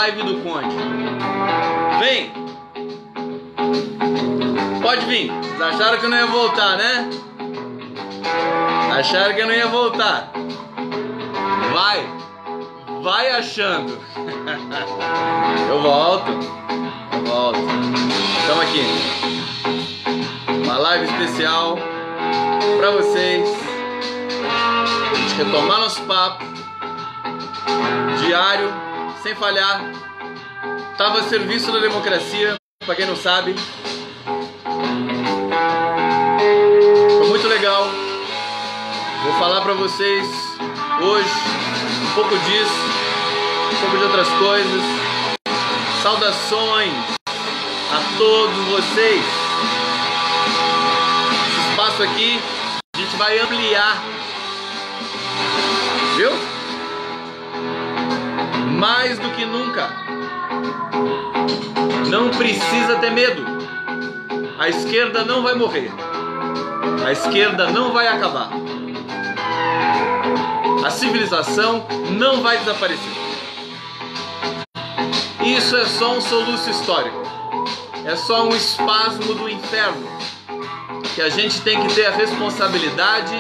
live do Conde. Vem! Pode vir. Vocês acharam que eu não ia voltar, né? Acharam que eu não ia voltar. Vai achando. Eu volto. Estamos aqui. Uma live especial para vocês. A gente retomar nosso papo diário, sem falhar. Estava a serviço da democracia, para quem não sabe. Foi muito legal. Vou falar para vocês hoje um pouco disso, um pouco de outras coisas. Saudações a todos vocês. Esse espaço aqui a gente vai ampliar, viu? Mais do que nunca. Não precisa ter medo. A esquerda não vai morrer. A esquerda não vai acabar. A civilização não vai desaparecer. Isso é só um soluço histórico. É só um espasmo do inferno. Que a gente tem que ter a responsabilidade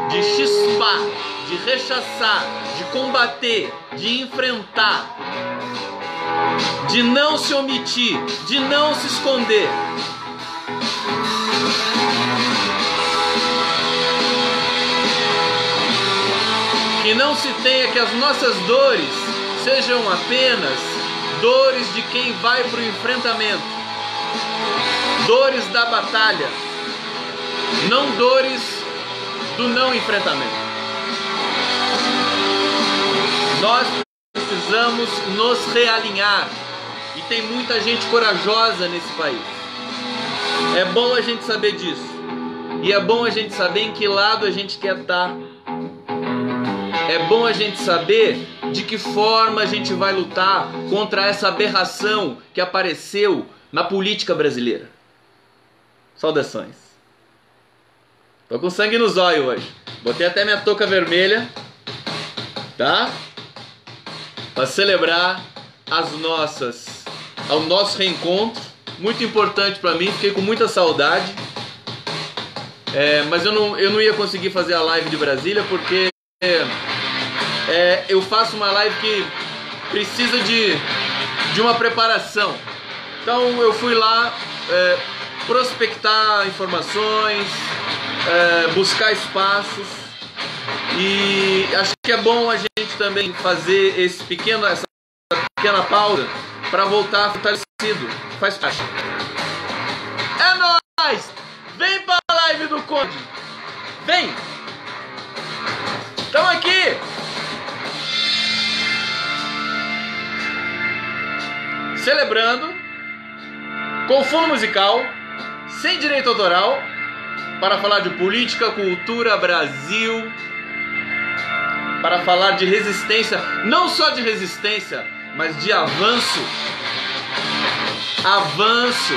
de chispar, de rechaçar, de combater, de enfrentar, de não se omitir, de não se esconder. Que não se tenha que as nossas dores sejam apenas dores de quem vai para o enfrentamento, dores da batalha, não dores do não enfrentamento. Nós precisamos nos realinhar e tem muita gente corajosa nesse país. É bom a gente saber disso e é bom a gente saber em que lado a gente quer estar. É bom a gente saber de que forma a gente vai lutar contra essa aberração que apareceu na política brasileira. Saudações. Tô com sangue nos olhos hoje. Botei até minha touca vermelha, tá? Para celebrar ao nosso reencontro. Muito importante para mim, fiquei com muita saudade. Mas eu não ia conseguir fazer a live de Brasília porque eu faço uma live que precisa de uma preparação. Então eu fui lá prospectar informações, buscar espaços, e acho que é bom a gente também fazer essa pequena pausa para voltar fortalecido. Faz parte. É nóis! Vem pra live do Conde! Vem! Tamo aqui! Celebrando com fundo musical, sem direito autoral, para falar de política, cultura, Brasil, para falar de resistência, não só de resistência, mas de avanço. Avanço.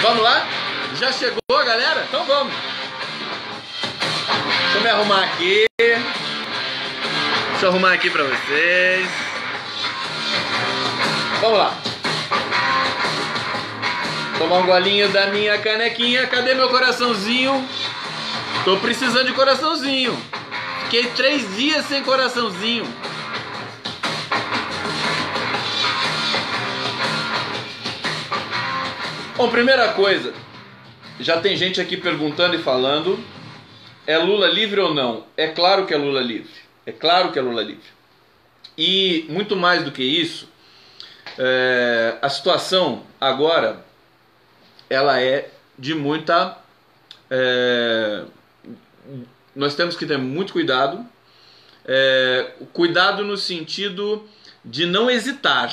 Vamos lá? Já chegou a galera? Então vamos. Deixa eu me arrumar aqui. Deixa eu arrumar aqui para vocês. Vamos lá. Tomar um golinho da minha canequinha. Cadê meu coraçãozinho? Tô precisando de coraçãozinho. Fiquei 3 dias sem coraçãozinho. Bom, primeira coisa, já tem gente aqui perguntando e falando, é Lula livre ou não? É claro que é Lula livre. É claro que é Lula livre. E muito mais do que isso, a situação agora, ela é de muita... nós temos que ter muito cuidado. Cuidado no sentido de não hesitar.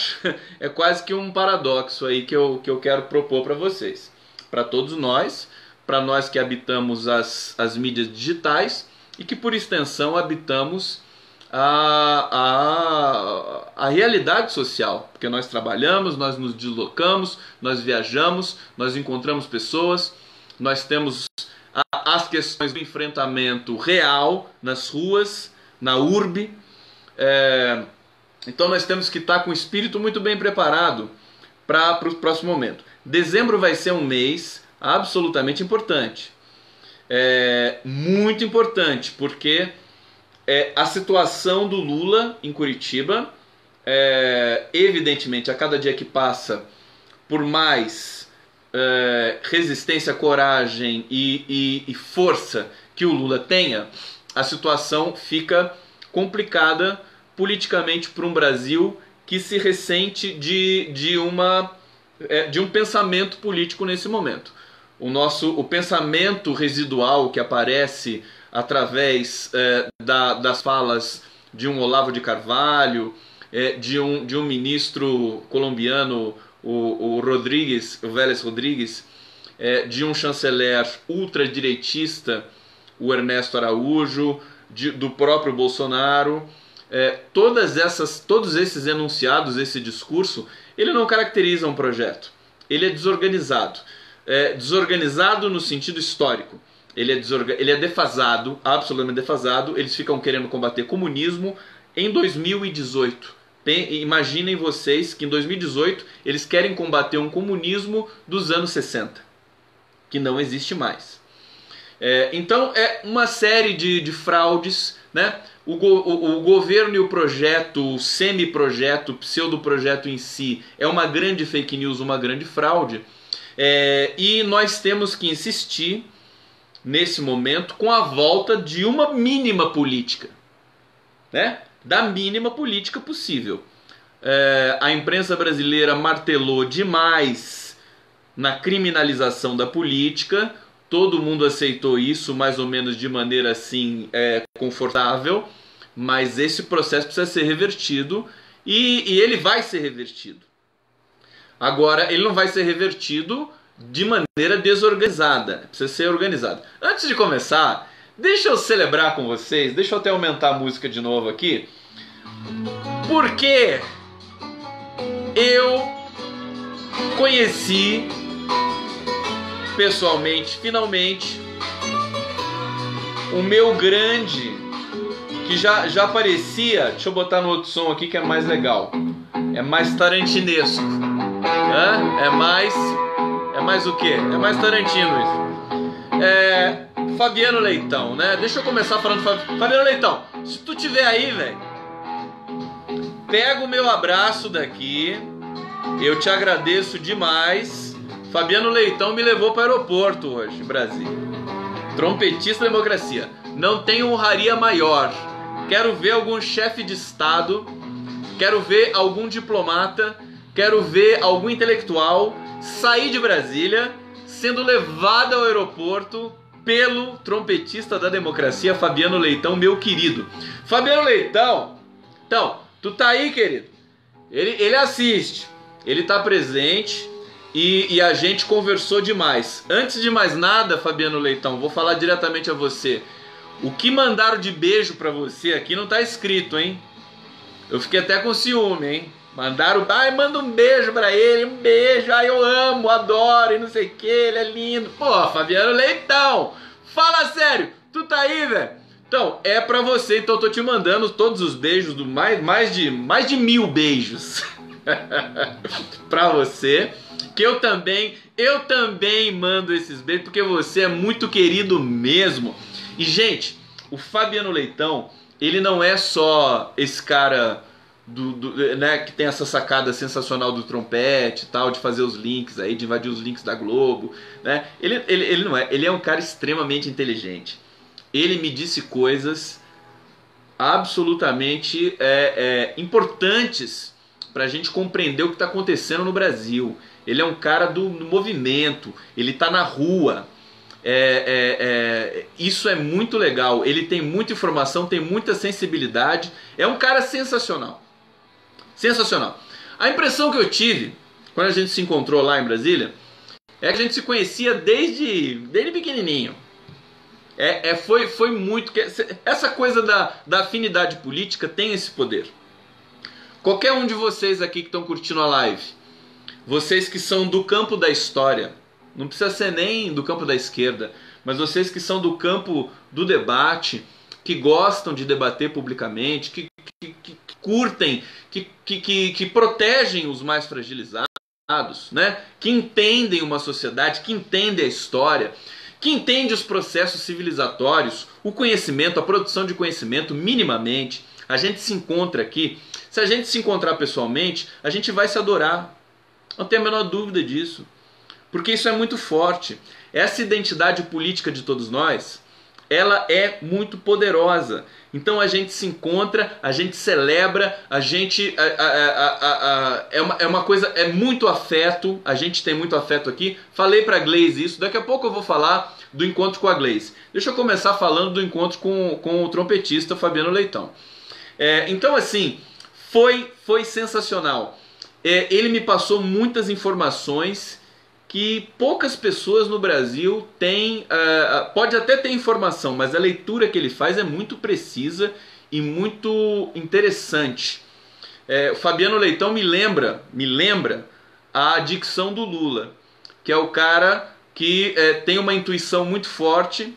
É quase que um paradoxo aí que eu quero propor para vocês. Para todos nós, para nós que habitamos as mídias digitais e que por extensão habitamos a realidade social, porque nós trabalhamos, nós nos deslocamos, nós viajamos, nós encontramos pessoas, nós temos as questões do enfrentamento real nas ruas, na urbe, Então nós temos que estar com o espírito muito bem preparado para o próximo momento. Dezembro vai ser um mês absolutamente importante. Muito importante, porque a situação do Lula em Curitiba, evidentemente, a cada dia que passa, por mais resistência, coragem e força que o Lula tenha, a situação fica complicada politicamente para um Brasil que se ressente de um pensamento político nesse momento. O pensamento residual que aparece através das falas de um Olavo de Carvalho, de um ministro colombiano, o Vélez Rodríguez, de um chanceler ultradireitista, o Ernesto Araújo, do próprio Bolsonaro. Todos esses enunciados, esse discurso, ele não caracteriza um projeto. Ele é desorganizado. Desorganizado no sentido histórico. Ele é defasado, absolutamente defasado. Eles ficam querendo combater comunismo em 2018. Imaginem vocês que em 2018 eles querem combater um comunismo dos anos 60, que não existe mais. Então é uma série de fraudes, né? O governo e o projeto, o semi-projeto, o pseudo-projeto em si é uma grande fake news, uma grande fraude. E nós temos que insistir nesse momento com a volta de uma mínima política, né? Da mínima política possível. A imprensa brasileira martelou demais na criminalização da política. Todo mundo aceitou isso mais ou menos de maneira assim confortável, mas esse processo precisa ser revertido e ele vai ser revertido. Agora, ele não vai ser revertido de maneira desorganizada, precisa ser organizado. Antes de começar, deixa eu celebrar com vocês, deixa eu até aumentar a música de novo aqui, porque eu conheci pessoalmente, finalmente, o meu grande, que já aparecia, deixa eu botar no outro som aqui que é mais legal, é mais tarantinesco, é mais o quê? É mais Tarantino isso. Fabiano Leitão, né? Deixa eu começar falando Fabiano Leitão, se tu tiver aí, velho, pega o meu abraço daqui, eu te agradeço demais. Fabiano Leitão me levou para o aeroporto hoje, Brasil. Trompetista da democracia. Não tem honraria maior. Quero ver algum chefe de Estado, quero ver algum diplomata, quero ver algum intelectual sair de Brasília sendo levado ao aeroporto pelo trompetista da democracia, Fabiano Leitão, meu querido. Fabiano Leitão, então, tu tá aí, querido? Ele assiste, ele tá presente e a gente conversou demais. Antes de mais nada, Fabiano Leitão, vou falar diretamente a você. O que mandaram de beijo pra você aqui não tá escrito, hein? Eu fiquei até com ciúme, hein? Mandaram, manda um beijo pra ele, um beijo, eu amo, adoro, e não sei o que, ele é lindo. Pô, Fabiano Leitão, fala sério, tu tá aí, velho? Então, é pra você, então eu tô te mandando todos os beijos, mais de 1000 beijos pra você, que eu também mando esses beijos, porque você é muito querido mesmo. E, gente, o Fabiano Leitão, ele não é só esse cara né, que tem essa sacada sensacional do trompete e tal, de fazer os links aí, de invadir os links da Globo, né? Ele não é, ele é um cara extremamente inteligente. Ele me disse coisas absolutamente importantes para a gente compreender o que está acontecendo no Brasil. Ele é um cara do movimento, ele está na rua. Isso é muito legal. Ele tem muita informação, tem muita sensibilidade. É um cara sensacional. Sensacional. A impressão que eu tive quando a gente se encontrou lá em Brasília é que a gente se conhecia desde pequenininho. Foi muito. Essa coisa da afinidade política tem esse poder. Qualquer um de vocês aqui que estão curtindo a live, vocês que são do campo da história, não precisa ser nem do campo da esquerda, mas vocês que são do campo do debate, que gostam de debater publicamente, que curtem, que protegem os mais fragilizados, né? Que entendem uma sociedade, que entendem a história, que entendem os processos civilizatórios, o conhecimento, a produção de conhecimento minimamente. A gente se encontra aqui. Se a gente se encontrar pessoalmente, a gente vai se adorar. Não tenho a menor dúvida disso. Porque isso é muito forte. Essa identidade política de todos nós, ela é muito poderosa. Então a gente se encontra, a gente celebra, a gente é uma coisa, é muito afeto, a gente tem muito afeto aqui. Falei para a Glaze isso, daqui a pouco eu vou falar do encontro com a Glaze. Deixa eu começar falando do encontro com o trompetista Fabiano Leitão. Então assim, foi sensacional. Ele me passou muitas informações que poucas pessoas no Brasil têm, pode até ter informação, mas a leitura que ele faz é muito precisa e muito interessante. O Fabiano Leitão me lembra a dicção do Lula, que é o cara que tem uma intuição muito forte,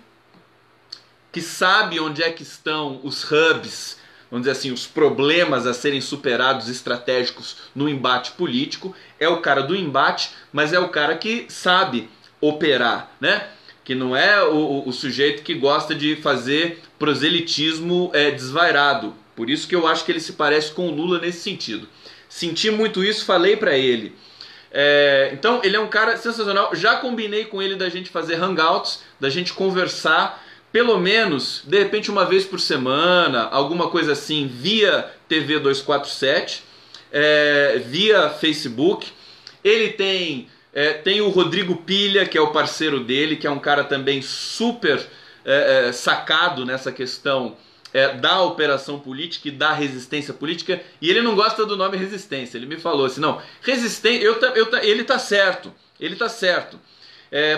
que sabe onde é que estão os hubs, vamos dizer assim, os problemas a serem superados estratégicos no embate político. É o cara do embate, mas é o cara que sabe operar, né? Que não é o sujeito que gosta de fazer proselitismo desvairado. Por isso que eu acho que ele se parece com o Lula nesse sentido. Senti muito isso, falei pra ele. Então ele é um cara sensacional. Já combinei com ele da gente fazer hangouts, da gente conversar, pelo menos, de repente, uma vez por semana, alguma coisa assim, via TV 247, via Facebook. Ele tem o Rodrigo Pilha, que é o parceiro dele, que é um cara também super sacado nessa questão da operação política e da resistência política. E ele não gosta do nome resistência. Ele me falou assim, não, resistência, ele tá certo,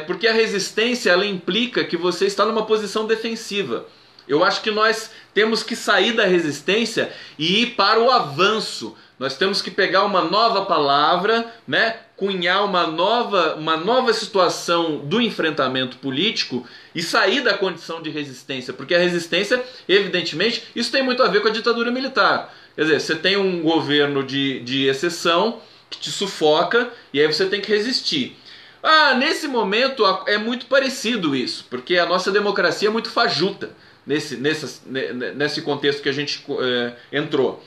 porque a resistência, ela implica que você está numa posição defensiva. Eu acho que nós temos que sair da resistência e ir para o avanço. Nós temos que pegar uma nova palavra, né, cunhar uma nova situação do enfrentamento político e sair da condição de resistência. Porque a resistência, evidentemente, isso tem muito a ver com a ditadura militar. Quer dizer, você tem um governo de exceção que te sufoca e aí você tem que resistir. Nesse momento é muito parecido isso, porque a nossa democracia é muito fajuta nesse contexto que a gente entrou.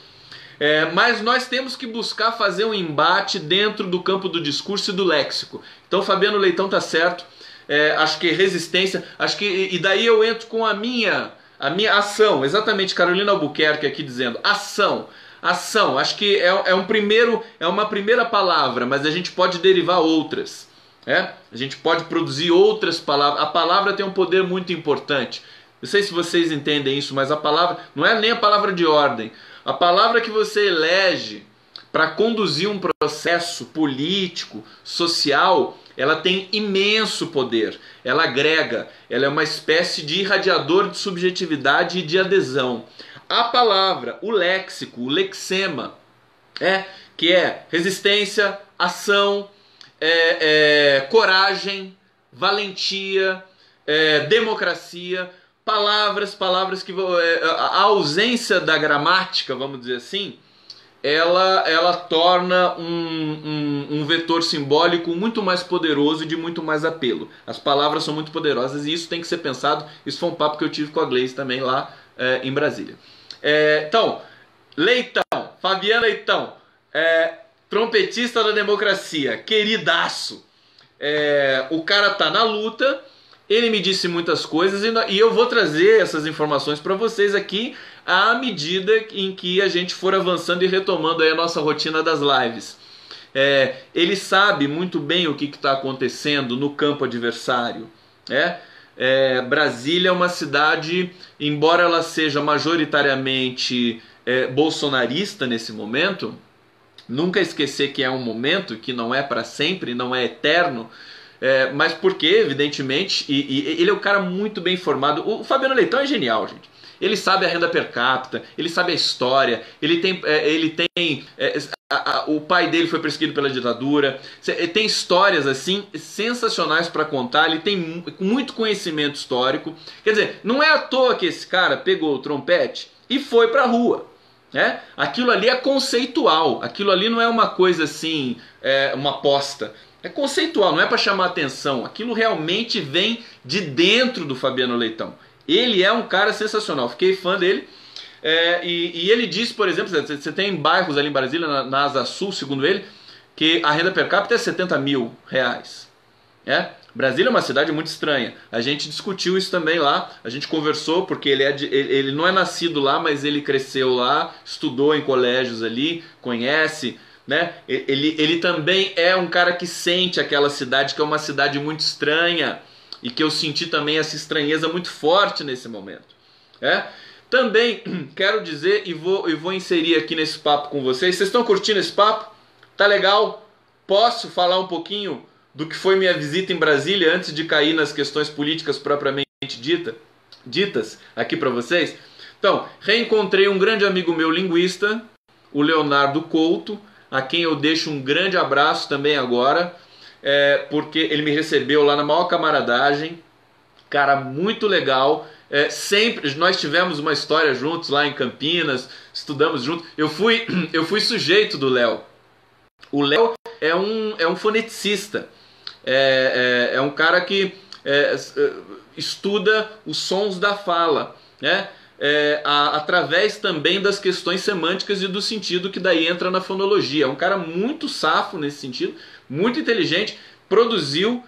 Mas nós temos que buscar fazer um embate dentro do campo do discurso e do léxico. Então Fabiano Leitão tá certo. Acho que resistência, e daí eu entro com a minha ação, exatamente, Carolina Albuquerque aqui dizendo ação, acho que é uma primeira palavra, mas a gente pode derivar outras. A gente pode produzir outras palavras. A palavra tem um poder muito importante. Não sei se vocês entendem isso, mas a palavra não é nem a palavra de ordem. A palavra que você elege para conduzir um processo político, social, ela tem imenso poder. Ela agrega, ela é uma espécie de irradiador de subjetividade e de adesão. A palavra, o léxico, o lexema, que é resistência, ação, coragem, valentia, democracia, palavras que a ausência da gramática, vamos dizer assim, ela torna um vetor simbólico muito mais poderoso e de muito mais apelo. As palavras são muito poderosas e isso tem que ser pensado. Isso foi um papo que eu tive com a Glaze também lá em Brasília. Então, Leitão, Fabiano Leitão, trompetista da democracia, queridaço. O cara tá na luta, ele me disse muitas coisas e eu vou trazer essas informações para vocês aqui à medida em que a gente for avançando e retomando aí a nossa rotina das lives. Ele sabe muito bem o que está acontecendo no campo adversário. Brasília é uma cidade, embora ela seja majoritariamente bolsonarista nesse momento, nunca esquecer que é um momento, que não é para sempre, não é eterno, mas porque, evidentemente, e ele é um cara muito bem formado. O Fabiano Leitão é genial, gente. Ele sabe a renda per capita, ele sabe a história, o pai dele foi perseguido pela ditadura, tem histórias assim sensacionais para contar, ele tem muito conhecimento histórico. Quer dizer, não é à toa que esse cara pegou o trompete e foi pra rua. Aquilo ali é conceitual, aquilo ali não é uma coisa assim, uma aposta. É conceitual, não é para chamar atenção. Aquilo realmente vem de dentro do Fabiano Leitão. Ele é um cara sensacional, fiquei fã dele. E ele disse, por exemplo, você tem bairros ali em Brasília, na Asa Sul, segundo ele, que a renda per capita é 70 mil reais. Brasília é uma cidade muito estranha. A gente discutiu isso também lá, a gente conversou, porque ele não é nascido lá, mas ele cresceu lá, estudou em colégios ali, conhece... Ele também é um cara que sente aquela cidade, que é uma cidade muito estranha, e que eu senti também essa estranheza muito forte nesse momento. Também quero dizer e vou inserir aqui nesse papo com vocês. Vocês estão curtindo esse papo? Tá legal? Posso falar um pouquinho do que foi minha visita em Brasília antes de cair nas questões políticas propriamente ditas aqui para vocês? Então, reencontrei um grande amigo meu linguista, o Leonardo Couto, a quem eu deixo um grande abraço também agora, porque ele me recebeu lá na maior camaradagem, cara muito legal. Sempre nós tivemos uma história juntos lá em Campinas, estudamos juntos. Eu fui sujeito do Léo. O Léo é um foneticista, é um cara que estuda os sons da fala, através também das questões semânticas e do sentido, que daí entra na fonologia. É um cara muito safo nesse sentido, muito inteligente, produziu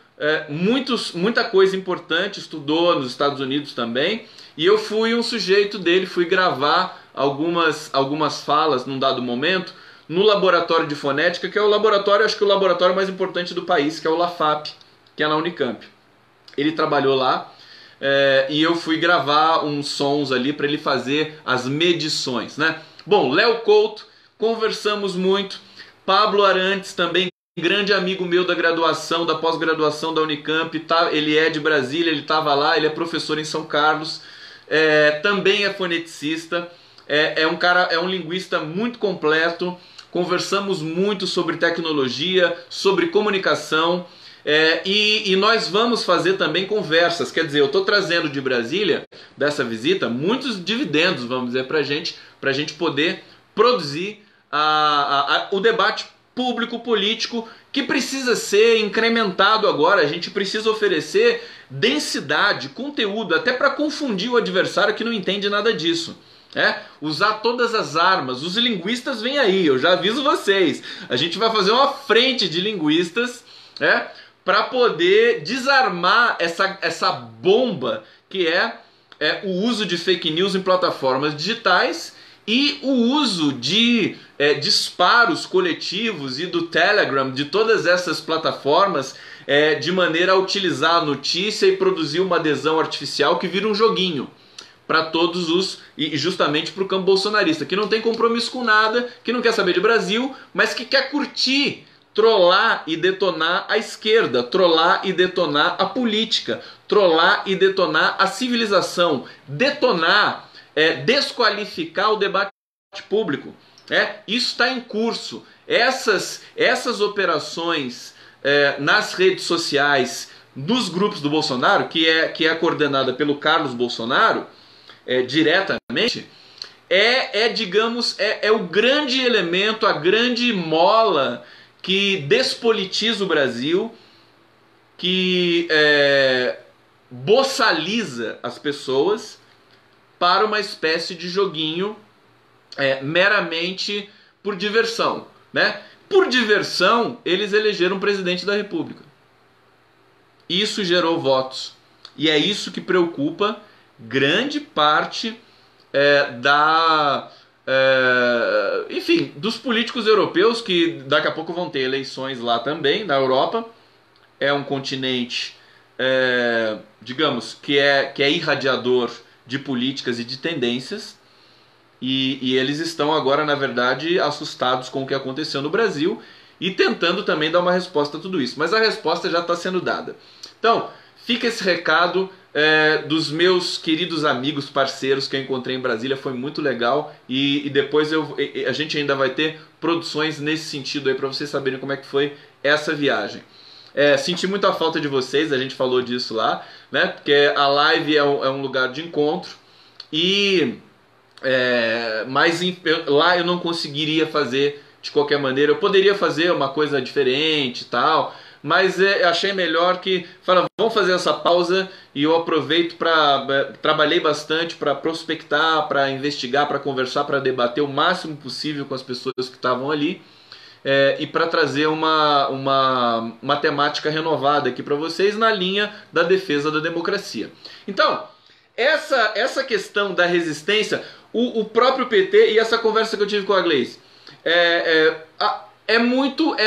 muita coisa importante, estudou nos Estados Unidos também, e eu fui um sujeito dele, fui gravar algumas falas num dado momento no laboratório de fonética, que é o laboratório, acho que o laboratório mais importante do país, que é o LAFAP, que é na Unicamp. Ele trabalhou lá, e eu fui gravar uns sons ali para ele fazer as medições, Bom, Léo Couto, conversamos muito. Pablo Arantes, também grande amigo meu da graduação, da pós-graduação da Unicamp, ele é de Brasília, ele estava lá, ele é professor em São Carlos, também é foneticista, é um linguista muito completo. Conversamos muito sobre tecnologia, sobre comunicação. E nós vamos fazer também conversas. Quer dizer, eu estou trazendo de Brasília, dessa visita, muitos dividendos, vamos dizer, para a gente poder produzir o debate público político, que precisa ser incrementado agora. A gente precisa oferecer densidade, conteúdo, até para confundir o adversário que não entende nada disso. Usar todas as armas. Os linguistas vêm aí, eu já aviso vocês. A gente vai fazer uma frente de linguistas, para poder desarmar essa bomba que é o uso de fake news em plataformas digitais e o uso de disparos coletivos e do Telegram, de todas essas plataformas, de maneira a utilizar a notícia e produzir uma adesão artificial que vira um joguinho para todos e justamente para o campo bolsonarista, que não tem compromisso com nada, que não quer saber de Brasil, mas que quer curtir, trollar e detonar a esquerda, trollar e detonar a política, trollar e detonar a civilização, detonar, desqualificar o debate público. Isso está em curso. Essas operações nas redes sociais, nos grupos do Bolsonaro, que é coordenada pelo Carlos Bolsonaro, diretamente, digamos, o grande elemento, a grande mola que despolitiza o Brasil, que boçaliza as pessoas para uma espécie de joguinho meramente por diversão, Por diversão, eles elegeram um presidente da República. Isso gerou votos. E é isso que preocupa grande parte enfim, dos políticos europeus, que daqui a pouco vão ter eleições lá também, na Europa. É um continente, digamos, que é irradiador de políticas e de tendências, e eles estão agora, na verdade, assustados com o que aconteceu no Brasil e tentando também dar uma resposta a tudo isso. Mas a resposta já está sendo dada. Então, fica esse recado dos meus queridos amigos, parceiros que eu encontrei em Brasília. Foi muito legal, e depois a gente ainda vai ter produções nesse sentido aí para vocês saberem como é que foi essa viagem. Senti muita falta de vocês, a gente falou disso lá, porque a live é um lugar de encontro, e Mas lá eu não conseguiria fazer de qualquer maneira. Eu poderia fazer uma coisa diferente e tal, mas achei melhor que vamos fazer essa pausa e eu aproveito para trabalhei bastante para prospectar, para investigar, para conversar, para debater o máximo possível com as pessoas que estavam ali. E para trazer uma temática renovada aqui para vocês na linha da defesa da democracia. Então, essa questão da resistência, o próprio PT e essa conversa que eu tive com a Gleice, é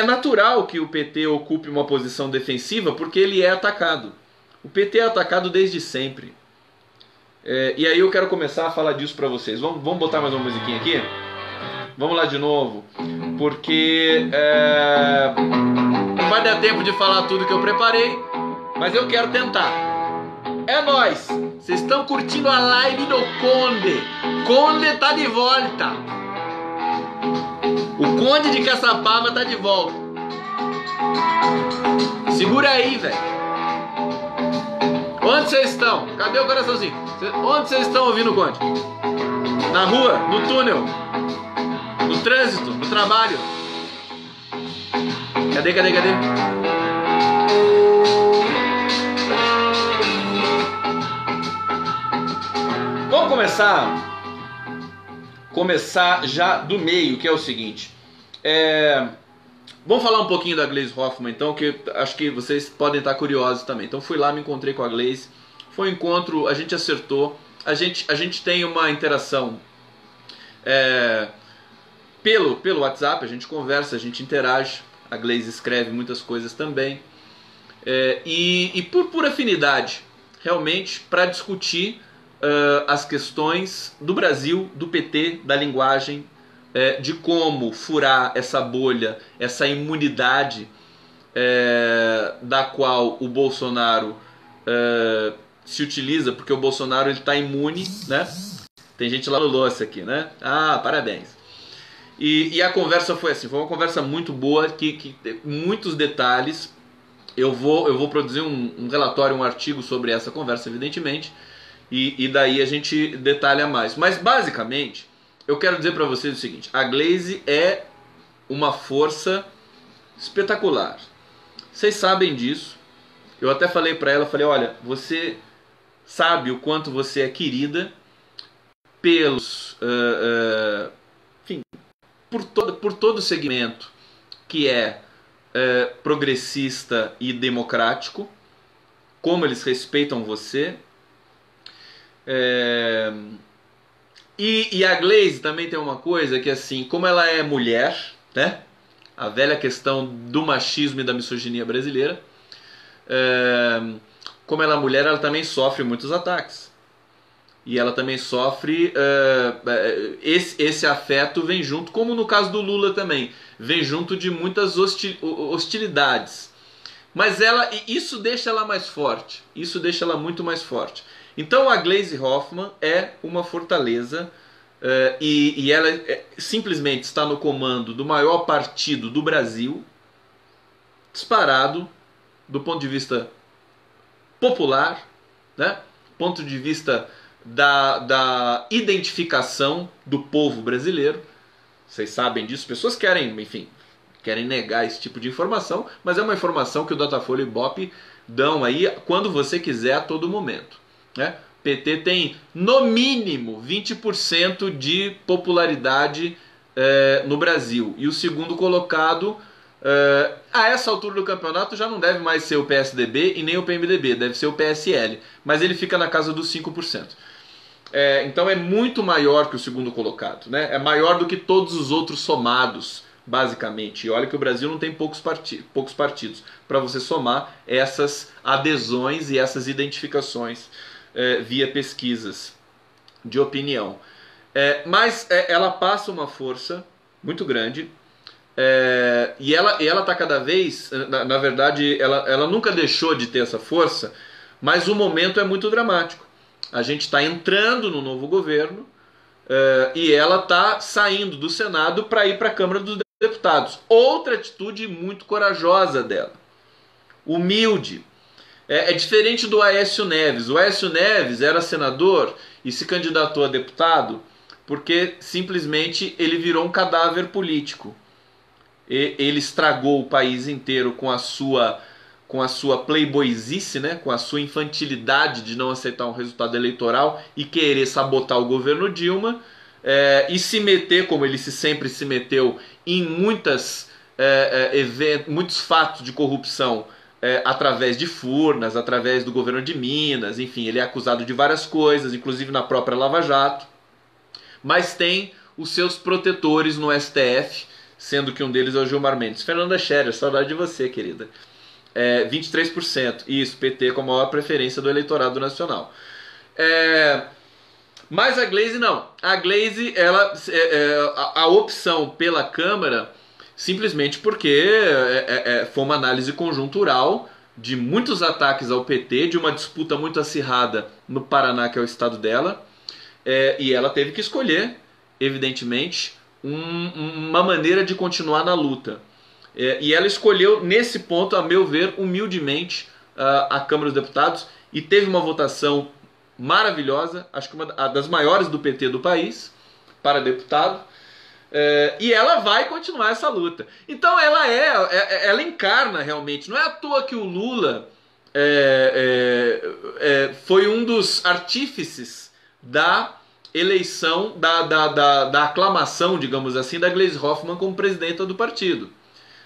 natural que o PT ocupe uma posição defensiva porque ele é atacado. O PT é atacado desde sempre. E aí eu quero começar a falar disso para vocês. Vamos botar mais uma musiquinha aqui? Vamos lá de novo, porque não vai dar tempo de falar tudo que eu preparei, mas eu quero tentar. É nóis! Vocês estão curtindo a live do Conde. Conde tá de volta. O Conde de Caçapava tá de volta. Segura aí, velho. Onde vocês estão? Cadê o coraçãozinho? Onde vocês estão ouvindo o Conde? Na rua? No túnel? No trânsito, no trabalho. Cadê? Vamos começar já do meio, que é o seguinte. Vamos falar um pouquinho da Gleisi Hoffmann, então, que acho que vocês podem estar curiosos também. Então fui lá, me encontrei com a Gleisi. Foi um encontro, a gente acertou. A gente tem uma interação pelo WhatsApp, a gente conversa, a gente interage. A Gleisi escreve muitas coisas também. E por afinidade, realmente, para discutir as questões do Brasil, do PT, da linguagem, de como furar essa bolha, essa imunidade da qual o Bolsonaro se utiliza, porque o Bolsonaro está imune, né? Tem gente lá no Lúcio aqui, né? Ah, parabéns. E a conversa foi assim, foi uma conversa muito boa, que muitos detalhes. Eu vou produzir um relatório, um artigo sobre essa conversa, evidentemente, e daí a gente detalha mais. Mas basicamente, eu quero dizer para vocês o seguinte: a Gleisi é uma força espetacular. Vocês sabem disso. Eu até falei para ela, olha, você sabe o quanto você é querida pelos... enfim, por todo o segmento que é progressista e democrático, como eles respeitam você. E a Gleisi também tem uma coisa que, assim, como ela é mulher, né? A velha questão do machismo e da misoginia brasileira, como ela é mulher, ela também sofre muitos ataques. E ela também sofre... esse afeto vem junto, como no caso do Lula também, vem junto de muitas hostilidades. Mas isso deixa ela mais forte. Isso deixa ela muito mais forte. Então a Gleisi Hoffmann é uma fortaleza, e ela simplesmente está no comando do maior partido do Brasil, disparado do ponto de vista popular, né? Ponto de vista da identificação do povo brasileiro. Vocês sabem disso, pessoas querem negar esse tipo de informação, mas é uma informação que o Datafolha e o Ibope dão aí quando você quiser, a todo momento, né? PT tem no mínimo 20% de popularidade no Brasil, e o segundo colocado a essa altura do campeonato já não deve mais ser o PSDB e nem o PMDB, deve ser o PSL, mas ele fica na casa dos 5%. Então é muito maior que o segundo colocado, né? É maior do que todos os outros somados, basicamente. E olha que o Brasil não tem poucos partidos para você somar essas adesões e essas identificações via pesquisas de opinião. Mas ela passa uma força muito grande, e ela está cada vez, na verdade, ela nunca deixou de ter essa força, mas o momento é muito dramático. A gente está entrando no novo governo, e ela está saindo do Senado para ir para a Câmara dos Deputados. Outra atitude muito corajosa dela, humilde. É diferente do Aécio Neves. O Aécio Neves era senador e se candidatou a deputado porque simplesmente ele virou um cadáver político. Ele estragou o país inteiro com a sua playboyzice, né? Com a sua infantilidade de não aceitar um resultado eleitoral e querer sabotar o governo Dilma, e se meter, como ele sempre se meteu, em muitos fatos de corrupção, através de Furnas, através do governo de Minas, enfim, ele é acusado de várias coisas, inclusive na própria Lava Jato, mas tem os seus protetores no STF, sendo que um deles é o Gilmar Mendes. Fernanda Scherer, saudade de você, querida. 23%, isso, PT com a maior preferência do eleitorado nacional. Mas a Glaze não. A Glaze, a opção pela Câmara, simplesmente porque foi uma análise conjuntural de muitos ataques ao PT, de uma disputa muito acirrada no Paraná, que é o estado dela, e ela teve que escolher, evidentemente, uma maneira de continuar na luta. E ela escolheu, nesse ponto, a meu ver, humildemente, a Câmara dos Deputados, e teve uma votação maravilhosa, acho que uma das maiores do PT do país, para deputado, e ela vai continuar essa luta. Então ela encarna realmente, não é à toa que o Lula foi um dos artífices da eleição, da aclamação, digamos assim, da Gleisi Hoffmann como presidenta do partido.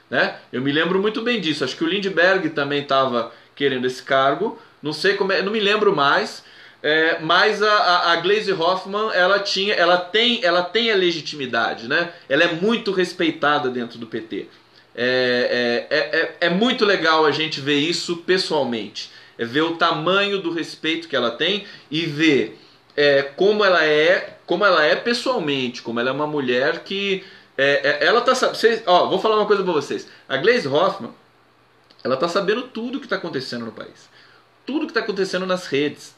Né? Eu me lembro muito bem disso. Acho que o Lindbergh também estava querendo esse cargo. Não sei como não me lembro mais. Mas a Gleisi Hoffmann, ela tem a legitimidade, né? Ela é muito respeitada dentro do PT. É muito legal a gente ver isso pessoalmente. Ver o tamanho do respeito que ela tem e ver como ela é pessoalmente, como ela é uma mulher que ela tá sabendo. Vou falar uma coisa pra vocês. A Gleisi Hoffmann, ela tá sabendo tudo que está acontecendo no país, tudo que está acontecendo nas redes,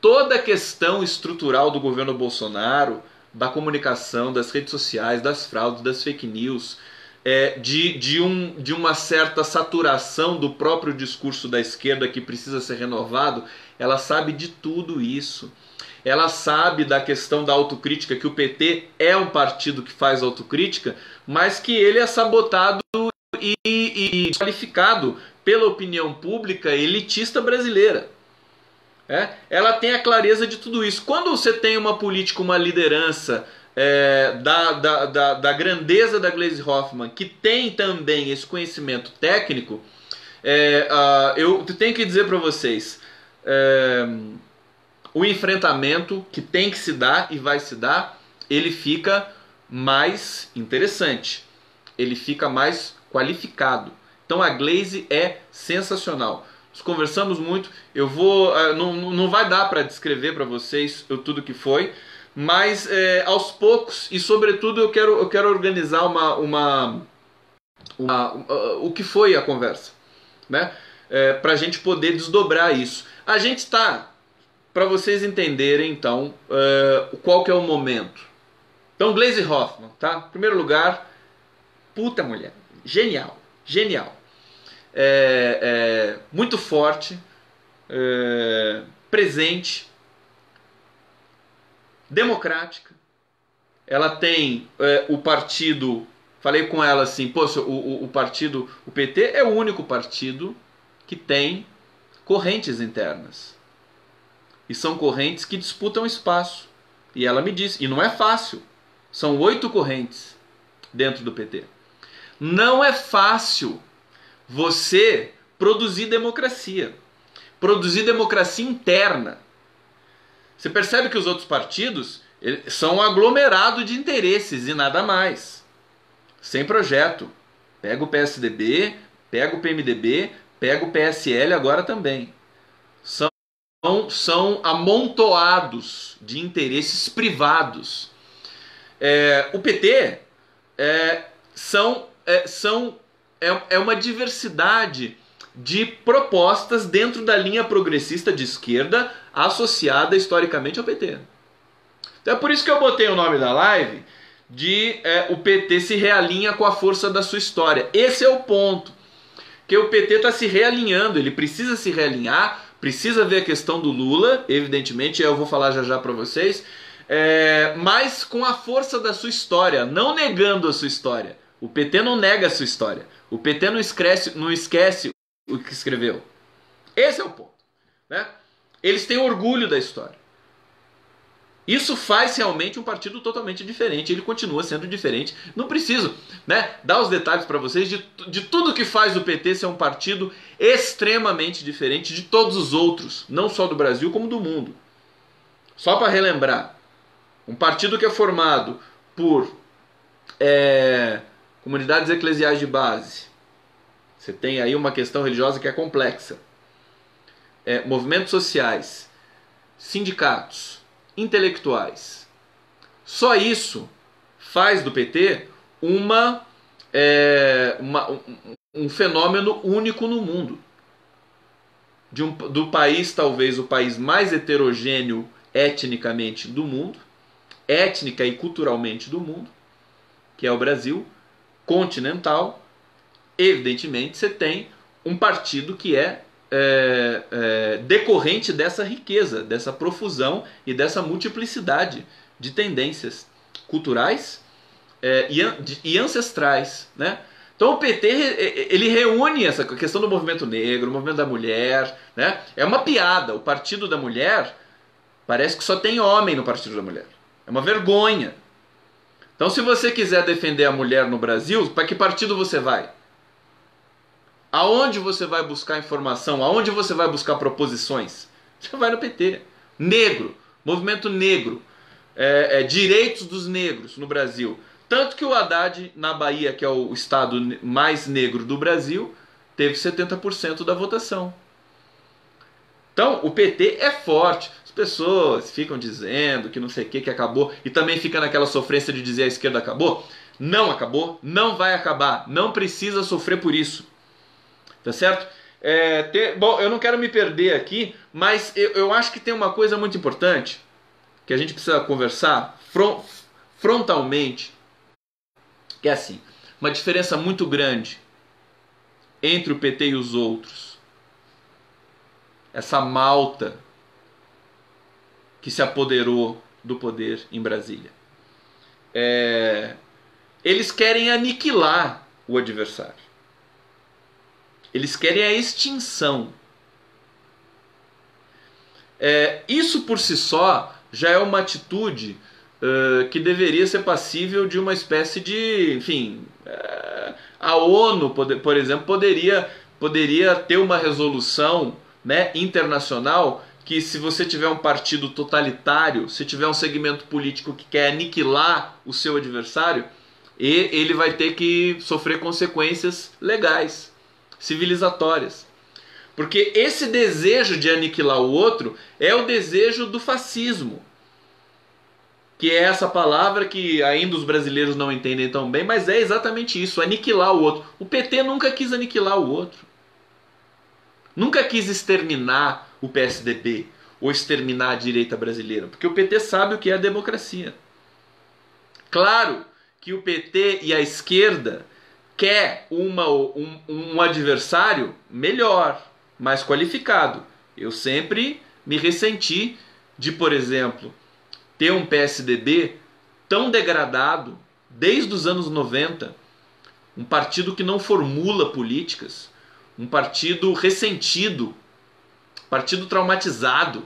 toda a questão estrutural do governo Bolsonaro, da comunicação, das redes sociais, das fraudes, das fake news, de uma certa saturação do próprio discurso da esquerda que precisa ser renovado. Ela sabe de tudo isso. Ela sabe da questão da autocrítica, que o PT é um partido que faz autocrítica, mas que ele é sabotado e desqualificado pela opinião pública elitista brasileira. Ela tem a clareza de tudo isso. Quando você tem uma política, uma liderança da grandeza da Gleisi Hoffmann, que tem também esse conhecimento técnico, eu tenho que dizer para vocês, o enfrentamento que tem que se dar e vai se dar, ele fica mais interessante, ele fica mais qualificado. Então a Gleisi é sensacional. Nós conversamos muito, não vai dar para descrever para vocês tudo que foi, mas aos poucos, e sobretudo eu quero organizar o que foi a conversa, né? Para a gente poder desdobrar isso. A gente está, para vocês entenderem então qual que é o momento. Então Gleisi Hoffmann, tá? Em primeiro lugar, puta mulher, genial, genial. Muito forte, presente, democrática. Ela tem o partido, falei com ela assim, poxa, o partido, o PT é o único partido que tem correntes internas. E são correntes que disputam espaço. E ela me disse, e não é fácil, são 8 correntes dentro do PT. Não é fácil você produzir democracia interna. Você percebe que os outros partidos são um aglomerado de interesses e nada mais. Sem projeto. Pega o PSDB, pega o PMDB, pega o PSL agora também. São amontoados de interesses privados. O PT é uma diversidade de propostas dentro da linha progressista de esquerda associada historicamente ao PT. Então é por isso que eu botei o nome da live de o PT se realinha com a força da sua história. Esse é o ponto. Que o PT está se realinhando, ele precisa se realinhar, precisa ver a questão do Lula, evidentemente, eu vou falar já para vocês, mas com a força da sua história, não negando a sua história. O PT não nega a sua história. O PT não esquece o que escreveu. Esse é o ponto, né? Eles têm orgulho da história. Isso faz realmente um partido totalmente diferente. Ele continua sendo diferente. Não preciso, né, dar os detalhes para vocês de tudo que faz o PT ser um partido extremamente diferente de todos os outros, não só do Brasil como do mundo. Só para relembrar, um partido que é formado por comunidades eclesiais de base. Você tem aí uma questão religiosa que é complexa. Movimentos sociais, sindicatos, intelectuais. Só isso faz do PT um fenômeno único no mundo. Do país, talvez o país mais heterogêneo etnicamente do mundo, étnica e culturalmente do mundo, que é o Brasil, continental. Evidentemente você tem um partido que é decorrente dessa riqueza, dessa profusão e dessa multiplicidade de tendências culturais e ancestrais, né? Então o PT ele reúne essa questão do movimento negro, o movimento da mulher, né? É uma piada. O Partido da Mulher parece que só tem homem no Partido da Mulher. É uma vergonha. Então se você quiser defender a mulher no Brasil, para que partido você vai? Aonde você vai buscar informação? Aonde você vai buscar proposições? Você vai no PT. Negro, movimento negro, direitos dos negros no Brasil. Tanto que o Haddad, na Bahia, que é o estado mais negro do Brasil, teve 70% da votação. Então, o PT é forte. As pessoas ficam dizendo que não sei o que acabou, e também fica naquela sofrência de dizer a esquerda acabou. Não acabou, não vai acabar, não precisa sofrer por isso. Tá certo? Bom, eu não quero me perder aqui, mas eu acho que tem uma coisa muito importante que a gente precisa conversar frontalmente, que é assim, uma diferença muito grande entre o PT e os outros. Essa malta que se apoderou do poder em Brasília. Eles querem aniquilar o adversário. Eles querem a extinção. Isso por si só já é uma atitude que deveria ser passível de uma espécie de... Enfim, a ONU, por exemplo, poderia ter uma resolução, né, internacional que, se você tiver um partido totalitário, se tiver um segmento político que quer aniquilar o seu adversário, ele vai ter que sofrer consequências legais, civilizatórias. Porque esse desejo de aniquilar o outro é o desejo do fascismo, que é essa palavra que ainda os brasileiros não entendem tão bem, mas é exatamente isso, aniquilar o outro. O PT nunca quis aniquilar o outro. Nunca quis exterminar o PSDB ou exterminar a direita brasileira, porque o PT sabe o que é a democracia. Claro que o PT e a esquerda quer um adversário melhor, mais qualificado. Eu sempre me ressenti de, por exemplo, ter um PSDB tão degradado desde os anos 90, um partido que não formula políticas, um partido ressentido, partido traumatizado.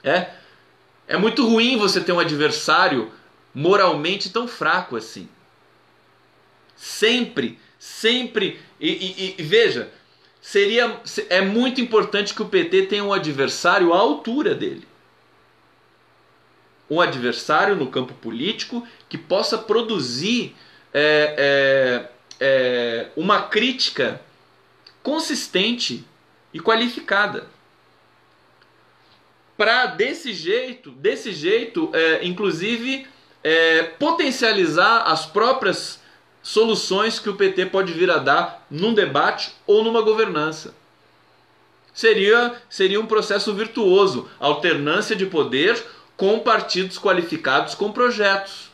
É muito ruim você ter um adversário moralmente tão fraco assim. Sempre. E veja, é muito importante que o PT tenha um adversário à altura dele. Um adversário no campo político que possa produzir uma crítica consistente e qualificada. Para desse jeito, inclusive, potencializar as próprias soluções que o PT pode vir a dar num debate ou numa governança. Seria um processo virtuoso, alternância de poder com partidos qualificados com projetos.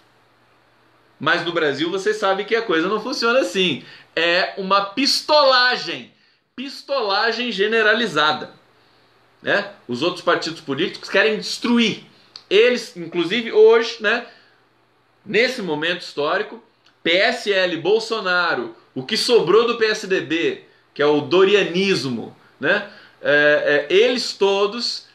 Mas no Brasil vocês sabem que a coisa não funciona assim. É uma pistolagem generalizada, né? Os outros partidos políticos querem destruir Eles, inclusive hoje, né, nesse momento histórico, PSL, Bolsonaro, o que sobrou do PSDB, que é o dorianismo, né, eles todos,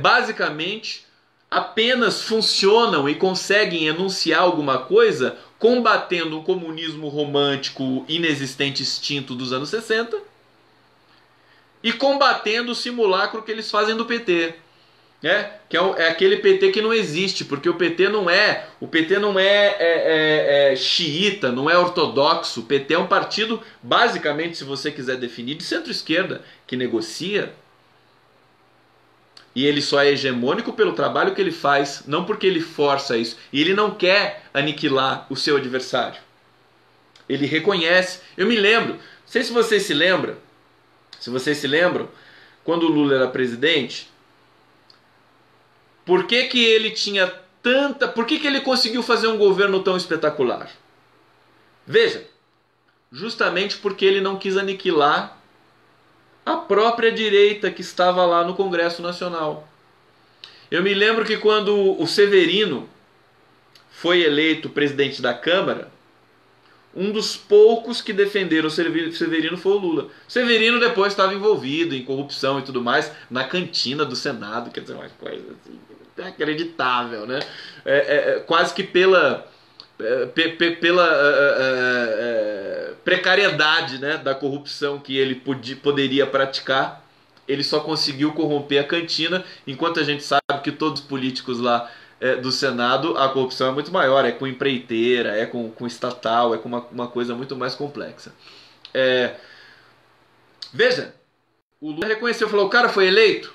basicamente, apenas funcionam e conseguem enunciar alguma coisa combatendo o comunismo romântico inexistente, extinto dos anos 60 e combatendo o simulacro que eles fazem do PT. Que é aquele PT que não existe, porque o PT não é xiita, não é ortodoxo. O PT é um partido, basicamente, se você quiser definir, de centro-esquerda, que negocia. E ele só é hegemônico pelo trabalho que ele faz, não porque ele força isso. E ele não quer aniquilar o seu adversário. Ele reconhece. Eu me lembro, não sei se vocês se lembram, quando o Lula era presidente, por que ele tinha tanta... Por que ele conseguiu fazer um governo tão espetacular? Veja, justamente porque ele não quis aniquilar a própria direita que estava lá no Congresso Nacional. Eu me lembro que quando o Severino foi eleito presidente da Câmara, um dos poucos que defenderam o Severino foi o Lula. O Severino depois estava envolvido em corrupção e tudo mais, na cantina do Senado, quer dizer, uma coisa assim, inacreditável, né? Quase que pela precariedade, né, da corrupção que ele poderia praticar, ele só conseguiu corromper a cantina, enquanto a gente sabe que todos os políticos lá do Senado, a corrupção é muito maior, é com empreiteira, é com estatal, é com uma coisa muito mais complexa. Veja, o Lula reconheceu, falou, o cara foi eleito?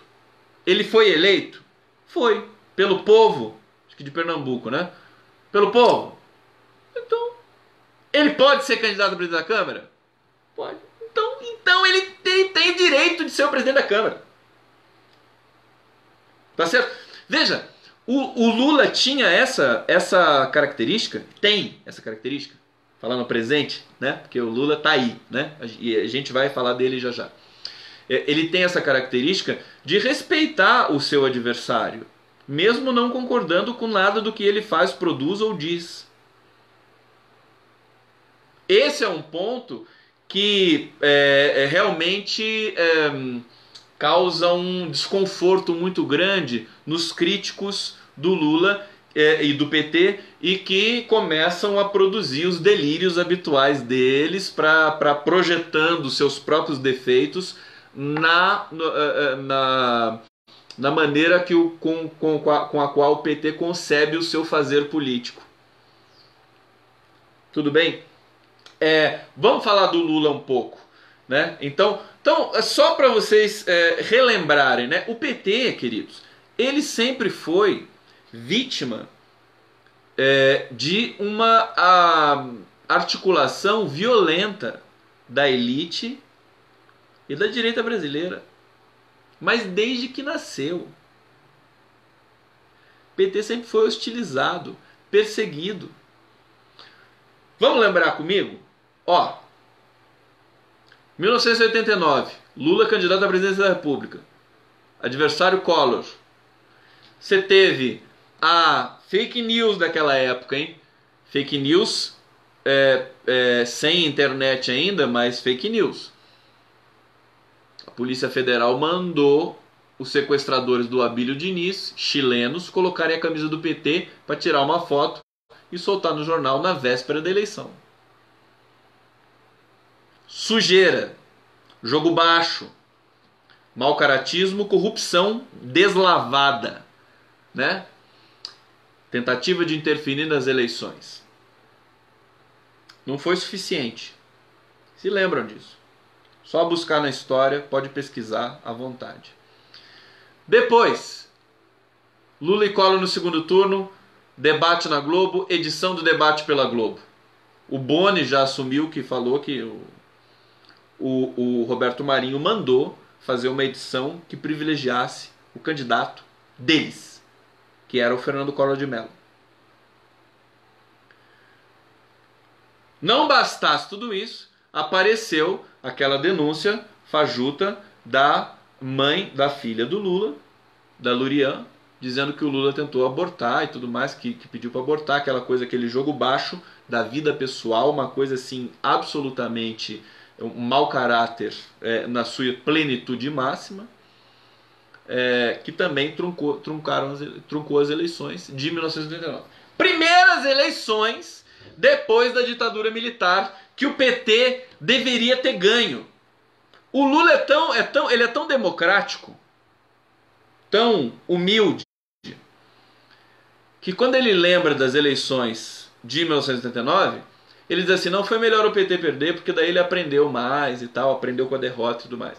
Ele foi eleito? Foi, pelo povo, acho que de Pernambuco, né? Pelo povo. Então, ele pode ser candidato a presidente da Câmara? Pode. Então ele tem direito de ser o presidente da Câmara. Tá certo? Veja, o Lula tinha essa característica, tem essa característica, falando no presente, né? Porque o Lula tá aí, né? E a gente vai falar dele já já. Ele tem essa característica de respeitar o seu adversário, mesmo não concordando com nada do que ele faz, produz ou diz. Esse é um ponto que realmente causa um desconforto muito grande nos críticos do Lula e do PT, e que começam a produzir os delírios habituais deles para projetando seus próprios defeitos na maneira com a qual o PT concebe o seu fazer político. Tudo bem? Vamos falar do Lula um pouco, né? Então só para vocês relembrarem, né? O PT, queridos, ele sempre foi vítima de uma articulação violenta da elite e da direita brasileira, mas desde que nasceu. O PT sempre foi hostilizado, perseguido. Vamos lembrar comigo? 1989, Lula candidato à presidência da República, adversário Collor. Você teve a fake news daquela época, hein? Fake news sem internet ainda, mas fake news. A Polícia Federal mandou os sequestradores do Abílio Diniz, chilenos, colocarem a camisa do PT para tirar uma foto e soltar no jornal na véspera da eleição. Sujeira, jogo baixo, mau caratismo, corrupção deslavada, né? Tentativa de interferir nas eleições. Não foi suficiente. Se lembram disso? Só buscar na história, pode pesquisar à vontade. Depois, Lula e Collor no segundo turno, debate na Globo, edição do debate pela Globo. O Boni já assumiu, que falou que o Roberto Marinho mandou fazer uma edição que privilegiasse o candidato deles, que era o Fernando Collor de Mello. Não bastasse tudo isso, apareceu aquela denúncia fajuta da mãe da filha do Lula, da Lurian, dizendo que o Lula tentou abortar e tudo mais, que pediu para abortar, aquela coisa, aquele jogo baixo da vida pessoal, uma coisa assim absolutamente um mau caráter na sua plenitude máxima, que também truncou as eleições de 1989. Primeiras eleições depois da ditadura militar que o PT deveria ter ganho. O Lula ele é tão democrático, tão humilde, que quando ele lembra das eleições de 1989, ele diz assim, não, foi melhor o PT perder, porque daí ele aprendeu mais e tal, aprendeu com a derrota e tudo mais.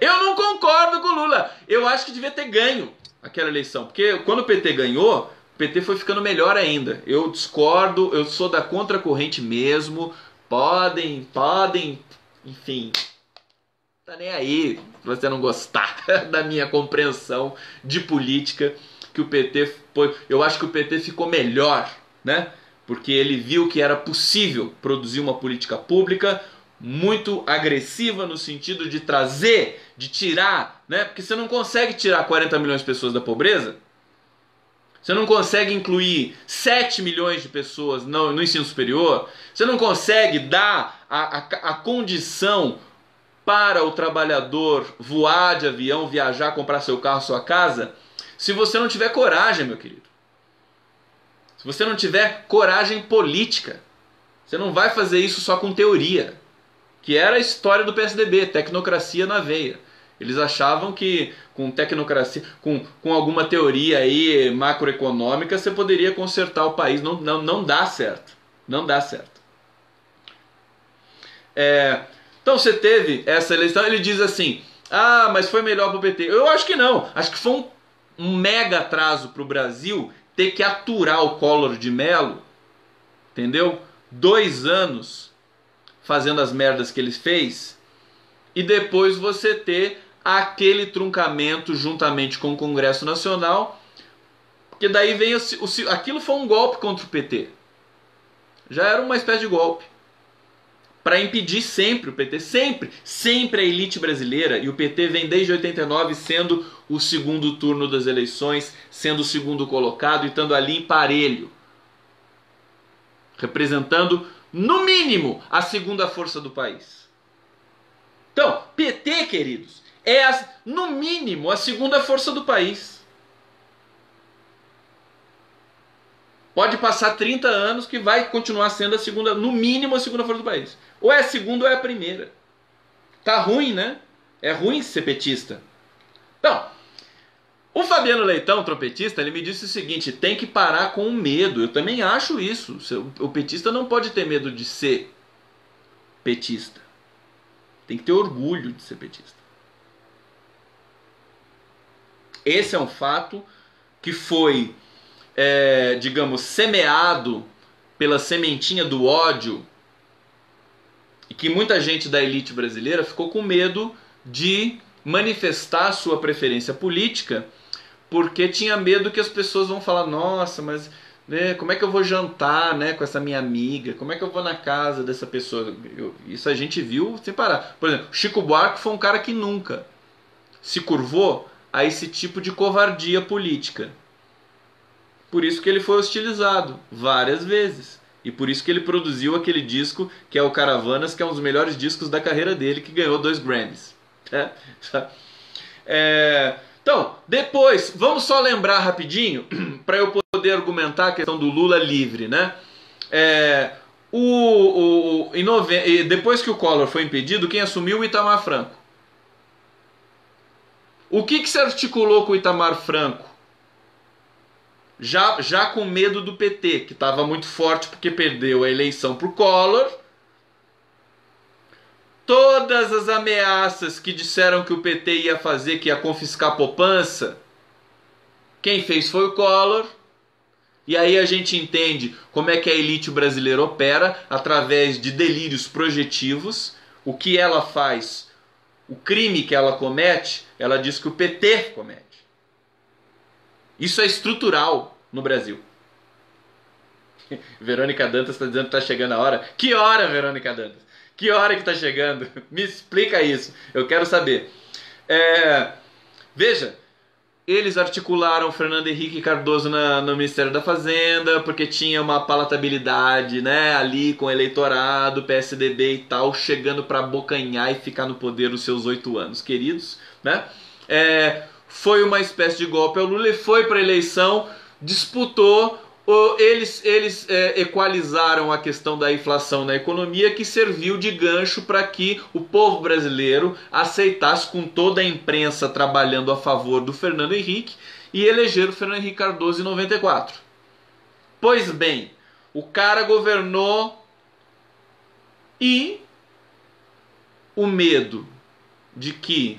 Eu não concordo com o Lula, eu acho que devia ter ganho aquela eleição, porque quando o PT ganhou, o PT foi ficando melhor ainda. Eu discordo, eu sou da contracorrente mesmo, podem, enfim, tá nem aí se você não gostar da minha compreensão de política, que o PT foi, eu acho que o PT ficou melhor, né? Porque ele viu que era possível produzir uma política pública muito agressiva no sentido de trazer, de tirar, né? Porque você não consegue tirar 40 milhões de pessoas da pobreza, você não consegue incluir 7 milhões de pessoas no ensino superior, você não consegue dar a condição para o trabalhador voar de avião, viajar, comprar seu carro, sua casa, se você não tiver coragem, meu querido. Se você não tiver coragem política. Você não vai fazer isso só com teoria. Que era a história do PSDB, tecnocracia na veia. Eles achavam que com tecnocracia, com alguma teoria aí macroeconômica, você poderia consertar o país. Não dá certo. Não dá certo. Então você teve essa eleição, ele diz assim, mas foi melhor para o PT. Eu acho que não. Acho que foi um mega atraso para o Brasil ter que aturar o Collor de Mello, entendeu? 2 anos fazendo as merdas que ele fez, e depois você ter aquele truncamento juntamente com o Congresso Nacional, porque daí vem aquilo foi um golpe contra o PT. Já era uma espécie de golpe. Para impedir sempre o PT, sempre a elite brasileira, e o PT vem desde 89 sendo o segundo turno das eleições, sendo o segundo colocado e estando ali em parelho, representando no mínimo a segunda força do país. Então, PT, queridos, no mínimo a segunda força do país. Pode passar 30 anos que vai continuar sendo a segunda, no mínimo a segunda força do país. Ou é a segunda ou é a primeira. Tá ruim, né? É ruim ser petista. Então, o Fabiano Leitão, trompetista, ele me disse o seguinte, tem que parar com o medo. Eu também acho isso. O petista não pode ter medo de ser petista. Tem que ter orgulho de ser petista. Esse é um fato que foi, digamos, semeado pela sementinha do ódio, e que muita gente da elite brasileira ficou com medo de manifestar sua preferência política, porque tinha medo que as pessoas vão falar, nossa, mas como é que eu vou jantar, né, com essa minha amiga? Como é que eu vou na casa dessa pessoa? Isso a gente viu sem parar. Por exemplo, Chico Buarque foi um cara que nunca se curvou a esse tipo de covardia política. Por isso que ele foi hostilizado várias vezes. E por isso que ele produziu aquele disco que é o Caravanas, que é um dos melhores discos da carreira dele, que ganhou 2 Grammys. Então, depois, vamos só lembrar rapidinho, para eu poder argumentar a questão do Lula livre, né? Depois que o Collor foi impedido, quem assumiu? O Itamar Franco. O que se articulou com o Itamar Franco? Já com medo do PT, que estava muito forte porque perdeu a eleição para o Collor. Todas as ameaças que disseram que o PT ia fazer, que ia confiscar a poupança, quem fez foi o Collor. E aí a gente entende como é que a elite brasileira opera, através de delírios projetivos. O que ela faz, o crime que ela comete, ela diz que o PT comete. Isso é estrutural no Brasil. Verônica Dantas está dizendo que está chegando a hora. Que hora, Verônica Dantas? Que hora que está chegando? Me explica isso. Eu quero saber. Veja, Eles articularam Fernando Henrique Cardoso no Ministério da Fazenda, porque tinha uma palatabilidade, né, ali com o eleitorado, PSDB e tal, chegando para abocanhar e ficar no poder os seus 8 anos, queridos, né? Foi uma espécie de golpe ao Lula, ele foi para a eleição, disputou, eles equalizaram a questão da inflação na economia, que serviu de gancho para que o povo brasileiro aceitasse, com toda a imprensa trabalhando a favor do Fernando Henrique, e eleger o Fernando Henrique Cardoso em 94. Pois bem, o cara governou e o medo de que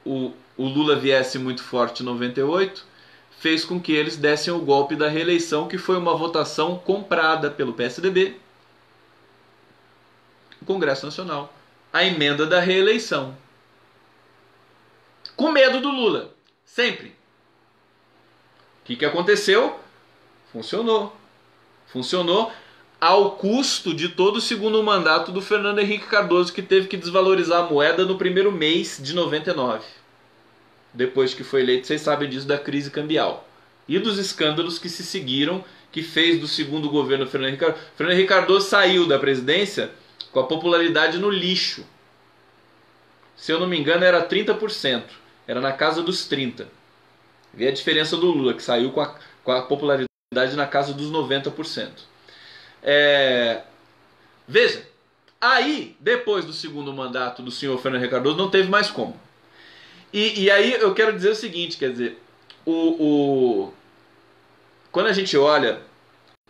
o Lula viesse muito forte em 98 fez com que eles dessem o golpe da reeleição, que foi uma votação comprada pelo PSDB, o Congresso Nacional, a emenda da reeleição. Com medo do Lula, sempre. O que aconteceu? Funcionou. Funcionou ao custo de todo o segundo mandato do Fernando Henrique Cardoso, que teve que desvalorizar a moeda no primeiro mês de 99. Depois que foi eleito, vocês sabem disso, da crise cambial. E dos escândalos que se seguiram, que fez do segundo governo do Fernando Henrique Cardoso. Fernando Henrique Cardoso saiu da presidência com a popularidade no lixo. Se eu não me engano, era 30%. Era na casa dos 30%. Vê a diferença do Lula, que saiu com a popularidade na casa dos 90%. Veja, aí, depois do segundo mandato do senhor Fernando Henrique Cardoso, não teve mais como. E aí eu quero dizer o seguinte, quer dizer, quando a gente olha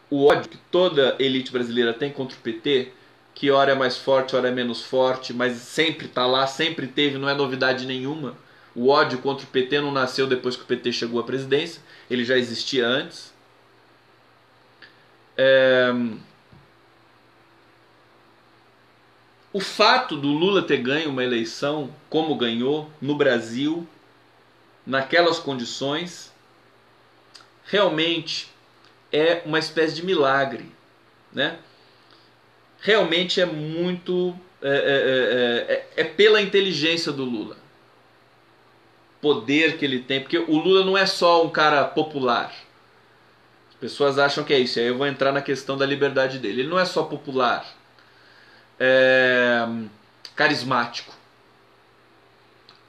o ódio que toda elite brasileira tem contra o PT, que ora é mais forte, ora é menos forte, mas sempre está lá, sempre teve, não é novidade nenhuma. O ódio contra o PT não nasceu depois que o PT chegou à presidência, ele já existia antes. O fato do Lula ter ganho uma eleição como ganhou no Brasil, naquelas condições, realmente é uma espécie de milagre, né? Realmente é muito... é pela inteligência do Lula. Poder que ele tem, porque o Lula não é só um cara popular. As pessoas acham que é isso, aí eu vou entrar na questão da liberdade dele. Ele não é só popular, carismático.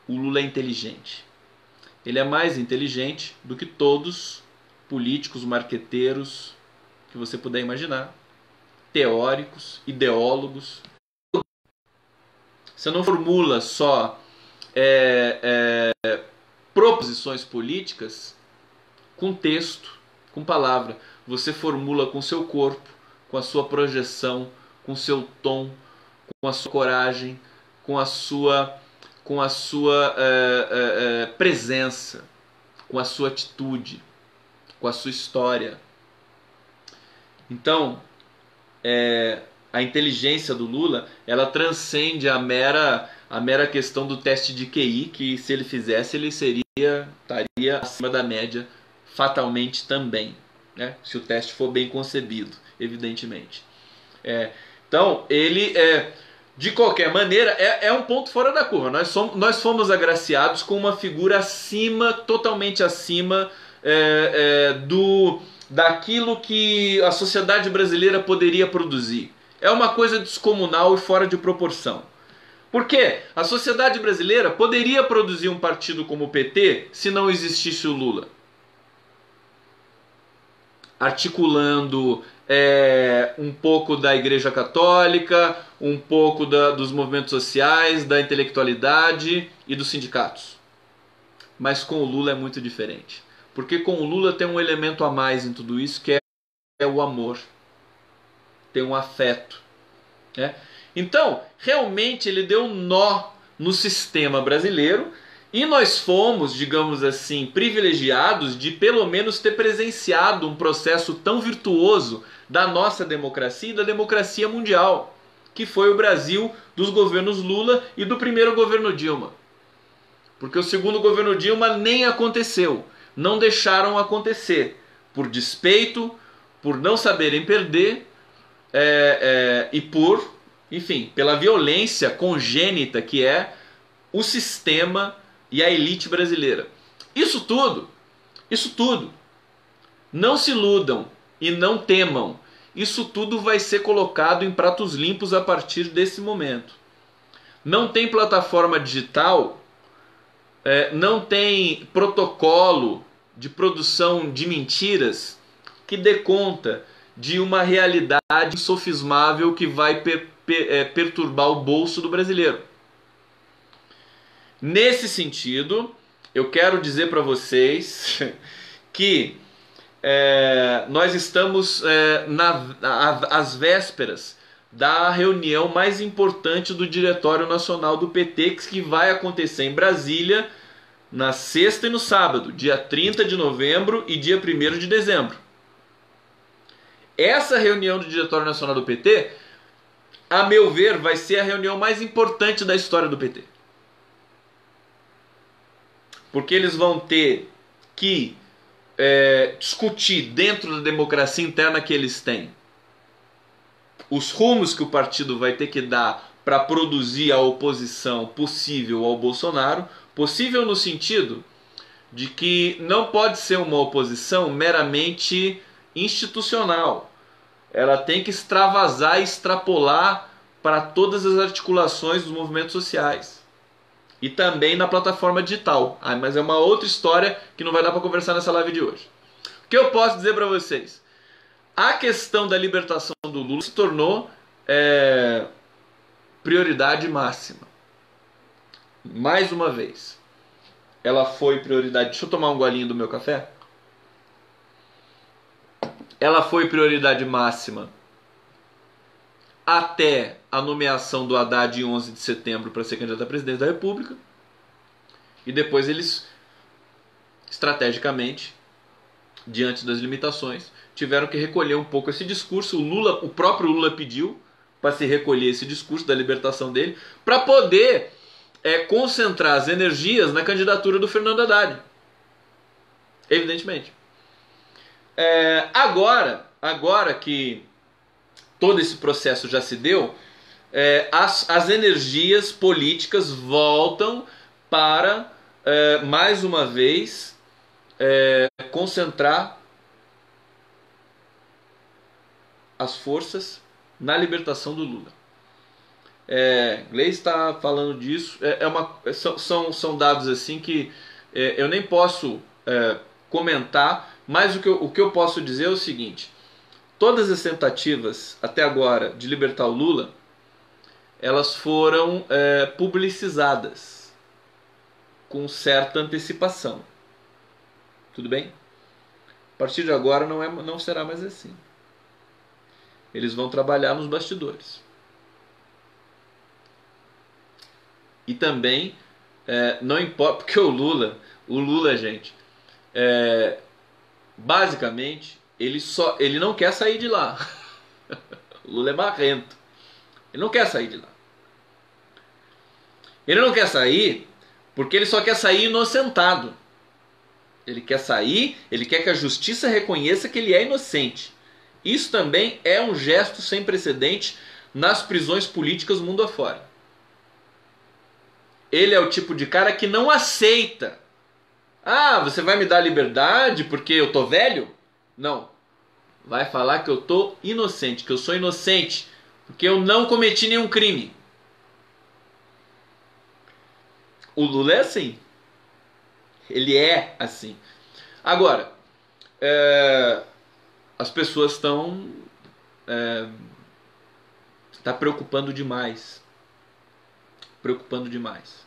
O Lula é inteligente. Ele é mais inteligente do que todos políticos, marqueteiros que você puder imaginar, teóricos, ideólogos. Você não formula só proposições políticas com texto, com palavra. Você formula com seu corpo, com a sua projeção, com seu tom, com a sua coragem, com a sua presença, com a sua atitude, com a sua história. Então, a inteligência do Lula, ela transcende a mera questão do teste de QI, que se ele fizesse, ele estaria acima da média fatalmente também, né? Se o teste for bem concebido, evidentemente. Então, ele, de qualquer maneira, é um ponto fora da curva. Nós fomos agraciados com uma figura acima, totalmente acima daquilo que a sociedade brasileira poderia produzir. É uma coisa descomunal e fora de proporção. Por quê? A sociedade brasileira poderia produzir um partido como o PT se não existisse o Lula, articulando um pouco da Igreja Católica, um pouco dos movimentos sociais, da intelectualidade e dos sindicatos. Mas com o Lula é muito diferente. Porque com o Lula tem um elemento a mais em tudo isso, que é o amor. Tem um afeto. Né? Então, realmente ele deu um nó no sistema brasileiro e nós fomos, digamos assim, privilegiados de pelo menos ter presenciado um processo tão virtuoso da nossa democracia e da democracia mundial, que foi o Brasil dos governos Lula e do primeiro governo Dilma. Porque o segundo governo Dilma nem aconteceu, não deixaram acontecer, por despeito, por não saberem perder e por, enfim, pela violência congênita que é o sistema e a elite brasileira. Isso tudo, não se iludam e não temam. Isso tudo vai ser colocado em pratos limpos a partir desse momento. Não tem plataforma digital, não tem protocolo de produção de mentiras que dê conta de uma realidade insofismável que vai perturbar o bolso do brasileiro. Nesse sentido, eu quero dizer para vocês que nós estamos às vésperas da reunião mais importante do Diretório Nacional do PT, que vai acontecer em Brasília na sexta e no sábado, dia 30 de novembro e dia 1º de dezembro. Essa reunião do Diretório Nacional do PT, a meu ver, vai ser a reunião mais importante da história do PT. Porque eles vão ter que discutir dentro da democracia interna que eles têm os rumos que o partido vai ter que dar para produzir a oposição possível ao Bolsonaro. Possível no sentido de que não pode ser uma oposição meramente institucional. Ela tem que extravasar e extrapolar para todas as articulações dos movimentos sociais. E também na plataforma digital. Mas é uma outra história que não vai dar para conversar nessa live de hoje. O que eu posso dizer para vocês? A questão da libertação do Lula se tornou prioridade máxima. Mais uma vez. Ela foi prioridade... Deixa eu tomar um golinho do meu café. Ela foi prioridade máxima até a nomeação do Haddad em 11 de setembro para ser candidato a presidente da República. E depois eles, estrategicamente, diante das limitações, tiveram que recolher um pouco esse discurso. O próprio Lula pediu para se recolher esse discurso da libertação dele, para poder concentrar as energias na candidatura do Fernando Haddad. Evidentemente. Agora que todo esse processo já se deu, as energias políticas voltam para, mais uma vez, concentrar as forças na libertação do Lula. Gleice está falando disso. São dados assim que eu nem posso comentar, mas o que eu posso dizer é o seguinte: todas as tentativas até agora de libertar o Lula, elas foram publicizadas com certa antecipação. Tudo bem? A partir de agora não será mais assim. Eles vão trabalhar nos bastidores. E também, não importa, porque o Lula, gente, basicamente, ele não quer sair de lá. O Lula é marrento. Ele não quer sair de lá. Ele não quer sair porque ele só quer sair inocentado. Ele quer sair, ele quer que a justiça reconheça que ele é inocente. Isso também é um gesto sem precedente nas prisões políticas mundo afora. Ele é o tipo de cara que não aceita. Você vai me dar liberdade porque eu tô velho? Não. Vai falar que eu tô inocente, que eu sou inocente, porque eu não cometi nenhum crime. O Lula é assim. Ele é assim. Agora, as pessoas estão tá preocupando demais. Preocupando demais.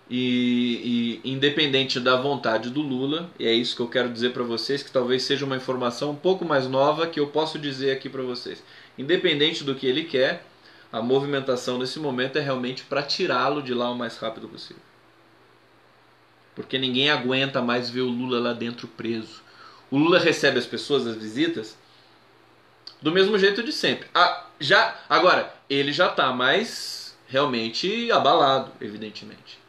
E independente da vontade do Lula, e é isso que eu quero dizer para vocês, que talvez seja uma informação um pouco mais nova que eu posso dizer aqui para vocês. Independente do que ele quer, a movimentação nesse momento é realmente para tirá-lo de lá o mais rápido possível. Porque ninguém aguenta mais ver o Lula lá dentro preso. O Lula recebe as pessoas, as visitas, do mesmo jeito de sempre. Agora, ele já está mais realmente abalado, evidentemente.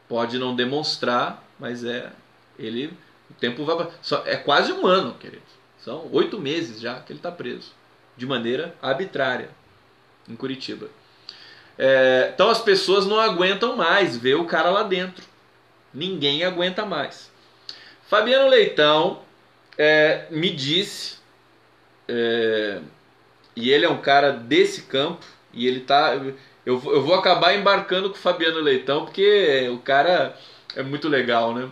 Pode não demonstrar, mas o tempo vai... É quase um ano, queridos. São 8 meses já que ele está preso, de maneira arbitrária, em Curitiba. Então as pessoas não aguentam mais ver o cara lá dentro. Ninguém aguenta mais. Fabiano Leitão me disse, e ele é um cara desse campo, e ele tá. Eu vou acabar embarcando com o Fabiano Leitão, porque o cara é muito legal, né?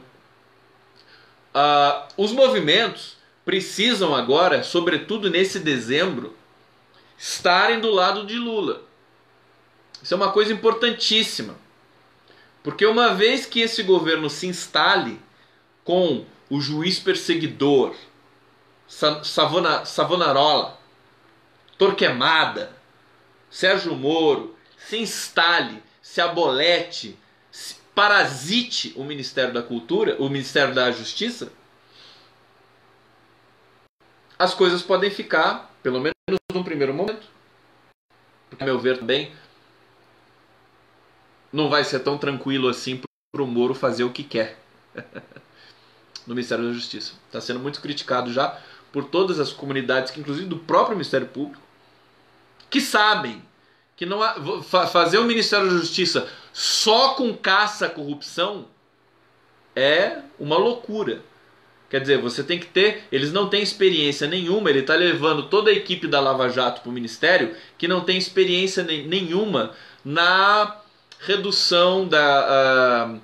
Os movimentos precisam agora, sobretudo nesse dezembro, estarem do lado de Lula. Isso é uma coisa importantíssima. Porque uma vez que esse governo se instale com o juiz perseguidor, Savonarola, Torquemada, Sérgio Moro, se instale, se abolete, se parasite o Ministério da Cultura, o Ministério da Justiça, as coisas podem ficar, pelo menos num primeiro momento, porque, a meu ver, também não vai ser tão tranquilo assim para o Moro fazer o que quer no Ministério da Justiça. Está sendo muito criticado já por todas as comunidades, inclusive do próprio Ministério Público, que sabem que não fazer o Ministério da Justiça só com caça à corrupção é uma loucura. Quer dizer, você tem que ter... Eles não têm experiência nenhuma. Ele está levando toda a equipe da Lava Jato para o Ministério que não tem experiência nenhuma na redução da...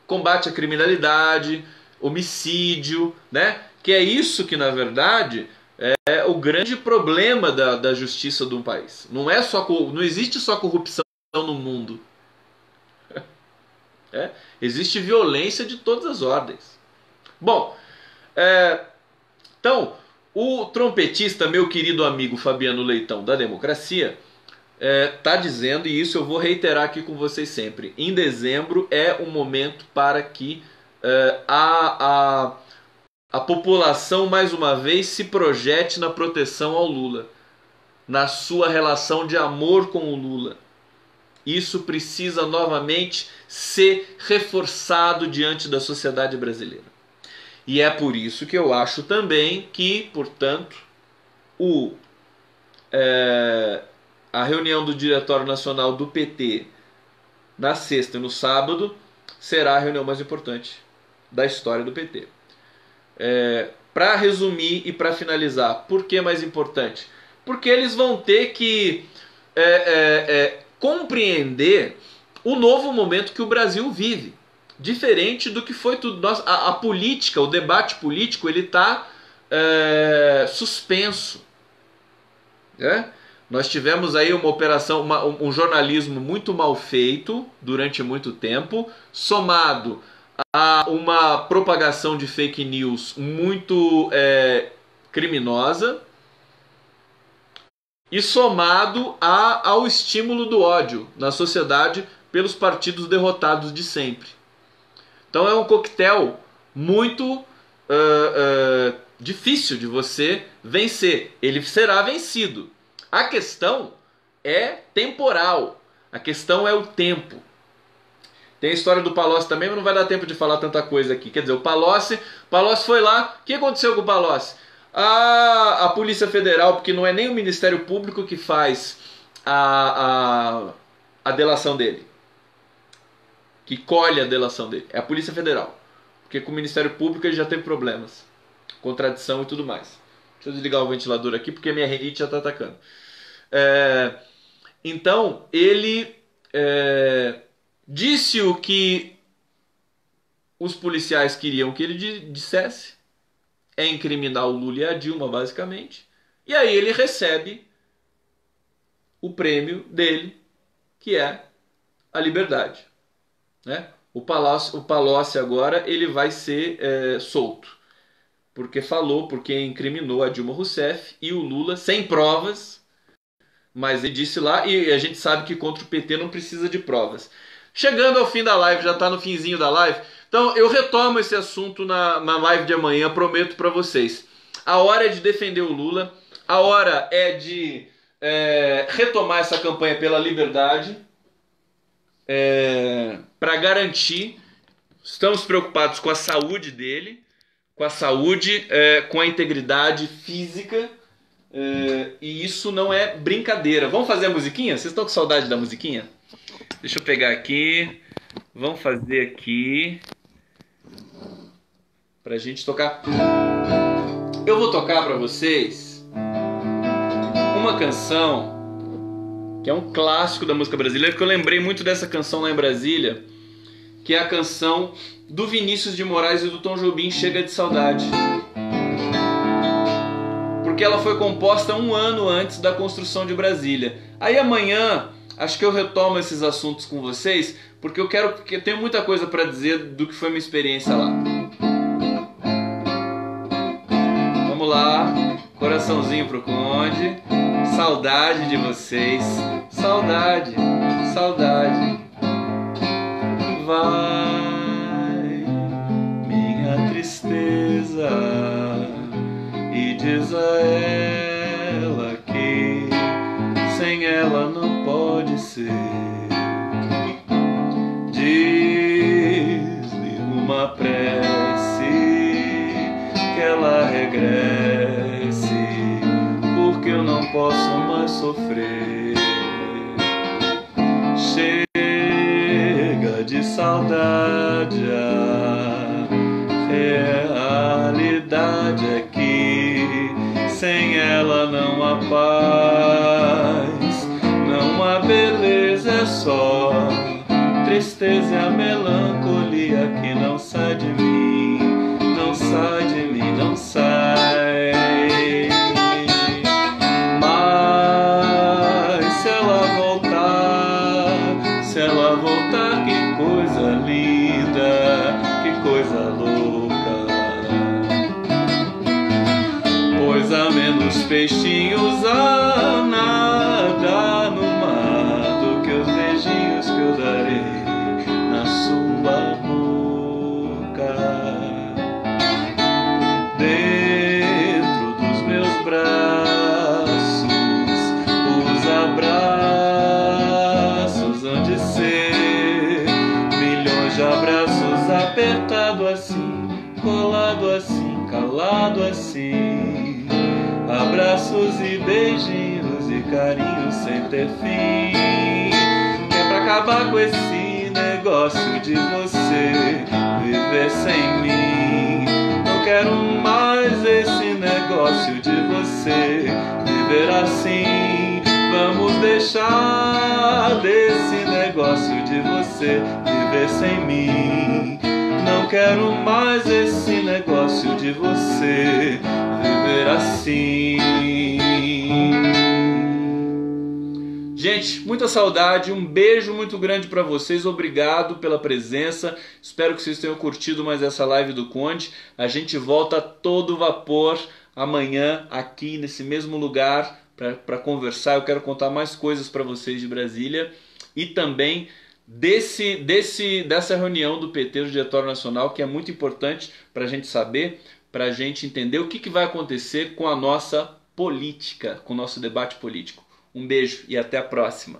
combate à criminalidade, homicídio, né? Que é isso que, na verdade, é o grande problema da justiça de um país. Não existe só corrupção no mundo. Existe violência de todas as ordens. Bom, então, o trompetista, meu querido amigo Fabiano Leitão, da Democracia, está dizendo, e isso eu vou reiterar aqui com vocês sempre, em dezembro é um momento para que a população, mais uma vez, se projete na proteção ao Lula, na sua relação de amor com o Lula. Isso precisa novamente ser reforçado diante da sociedade brasileira. E é por isso que eu acho também que, portanto, a reunião do Diretório Nacional do PT na sexta e no sábado será a reunião mais importante da história do PT. Para resumir e para finalizar, por que mais importante? Porque eles vão ter que compreender o novo momento que o Brasil vive. Diferente do que foi tudo. A política, o debate político, ele está suspenso. Nós tivemos aí uma operação, um jornalismo muito mal feito durante muito tempo, somado a uma propagação de fake news muito criminosa, e somado ao estímulo do ódio na sociedade pelos partidos derrotados de sempre. Então é um coquetel muito difícil de você vencer. Ele será vencido. A questão é temporal. A questão é o tempo. Tem a história do Palocci também, mas não vai dar tempo de falar tanta coisa aqui. Quer dizer, o Palocci foi lá. O que aconteceu com o Palocci? A Polícia Federal, porque não é nem o Ministério Público que faz a delação dele, que colhe a delação dele, é a Polícia Federal. Porque com o Ministério Público ele já teve problemas, contradição e tudo mais. Deixa eu desligar o ventilador aqui porque minha rinite já está atacando. Então, ele disse o que os policiais queriam que ele dissesse, incriminar o Lula e a Dilma, basicamente. E aí ele recebe o prêmio dele, que é a liberdade. O Palocci agora ele vai ser solto. Porque incriminou a Dilma Rousseff e o Lula, sem provas, mas ele disse lá, e a gente sabe que contra o PT não precisa de provas. Chegando ao fim da live, já está no finzinho da live, então eu retomo esse assunto na live de amanhã, prometo para vocês. A hora é de defender o Lula, a hora é de retomar essa campanha pela liberdade, para garantir, estamos preocupados com a saúde dele, com a saúde, com a integridade física E isso não é brincadeira. Vamos fazer a musiquinha? Vocês estão com saudade da musiquinha? Deixa eu pegar aqui. Vamos fazer aqui pra gente tocar. Eu vou tocar pra vocês uma canção que é um clássico da música brasileira, que eu lembrei muito dessa canção lá em Brasília, que é a canção do Vinícius de Moraes e do Tom Jobim, Chega de Saudade. Porque ela foi composta um ano antes da construção de Brasília. Aí amanhã acho que eu retomo esses assuntos com vocês, porque eu tenho muita coisa para dizer do que foi minha experiência lá. Vamos lá, coraçãozinho pro Conde. Saudade de vocês, saudade, saudade. Vai, minha tristeza, e diz a ela que sem ela não pode ser. Diz-lhe uma prece que ela regresse, porque eu não posso mais sofrer. Chega de saudade, a realidade é que sem ela não há paz, não há beleza, é só tristeza e a melancolia que não sai de mim, não sai de mim, não sai. Mas se ela voltar, que coisa linda, que coisa louca. Pois há menos peixinhos a nadar no mar do que os beijinhos que eu darei na sua boca. Dentro dos meus braços, os abraços hão de ser milhões de abraços, apertado assim, colado assim, calado assim. Abraços e beijinhos e carinhos sem ter fim. Que é pra acabar com esse negócio de você viver sem mim. Não quero mais esse negócio de você viver assim. Vamos deixar desse negócio de você viver sem mim. Não quero mais esse negócio de você viver assim. Gente, muita saudade, um beijo muito grande para vocês, obrigado pela presença, espero que vocês tenham curtido mais essa live do Conde. A gente volta a todo vapor amanhã aqui nesse mesmo lugar para conversar. Eu quero contar mais coisas para vocês de Brasília e também dessa reunião do PT, do Diretório Nacional, que é muito importante para a gente saber, para a gente entender o que vai acontecer com a nossa política, com o nosso debate político. Um beijo e até a próxima.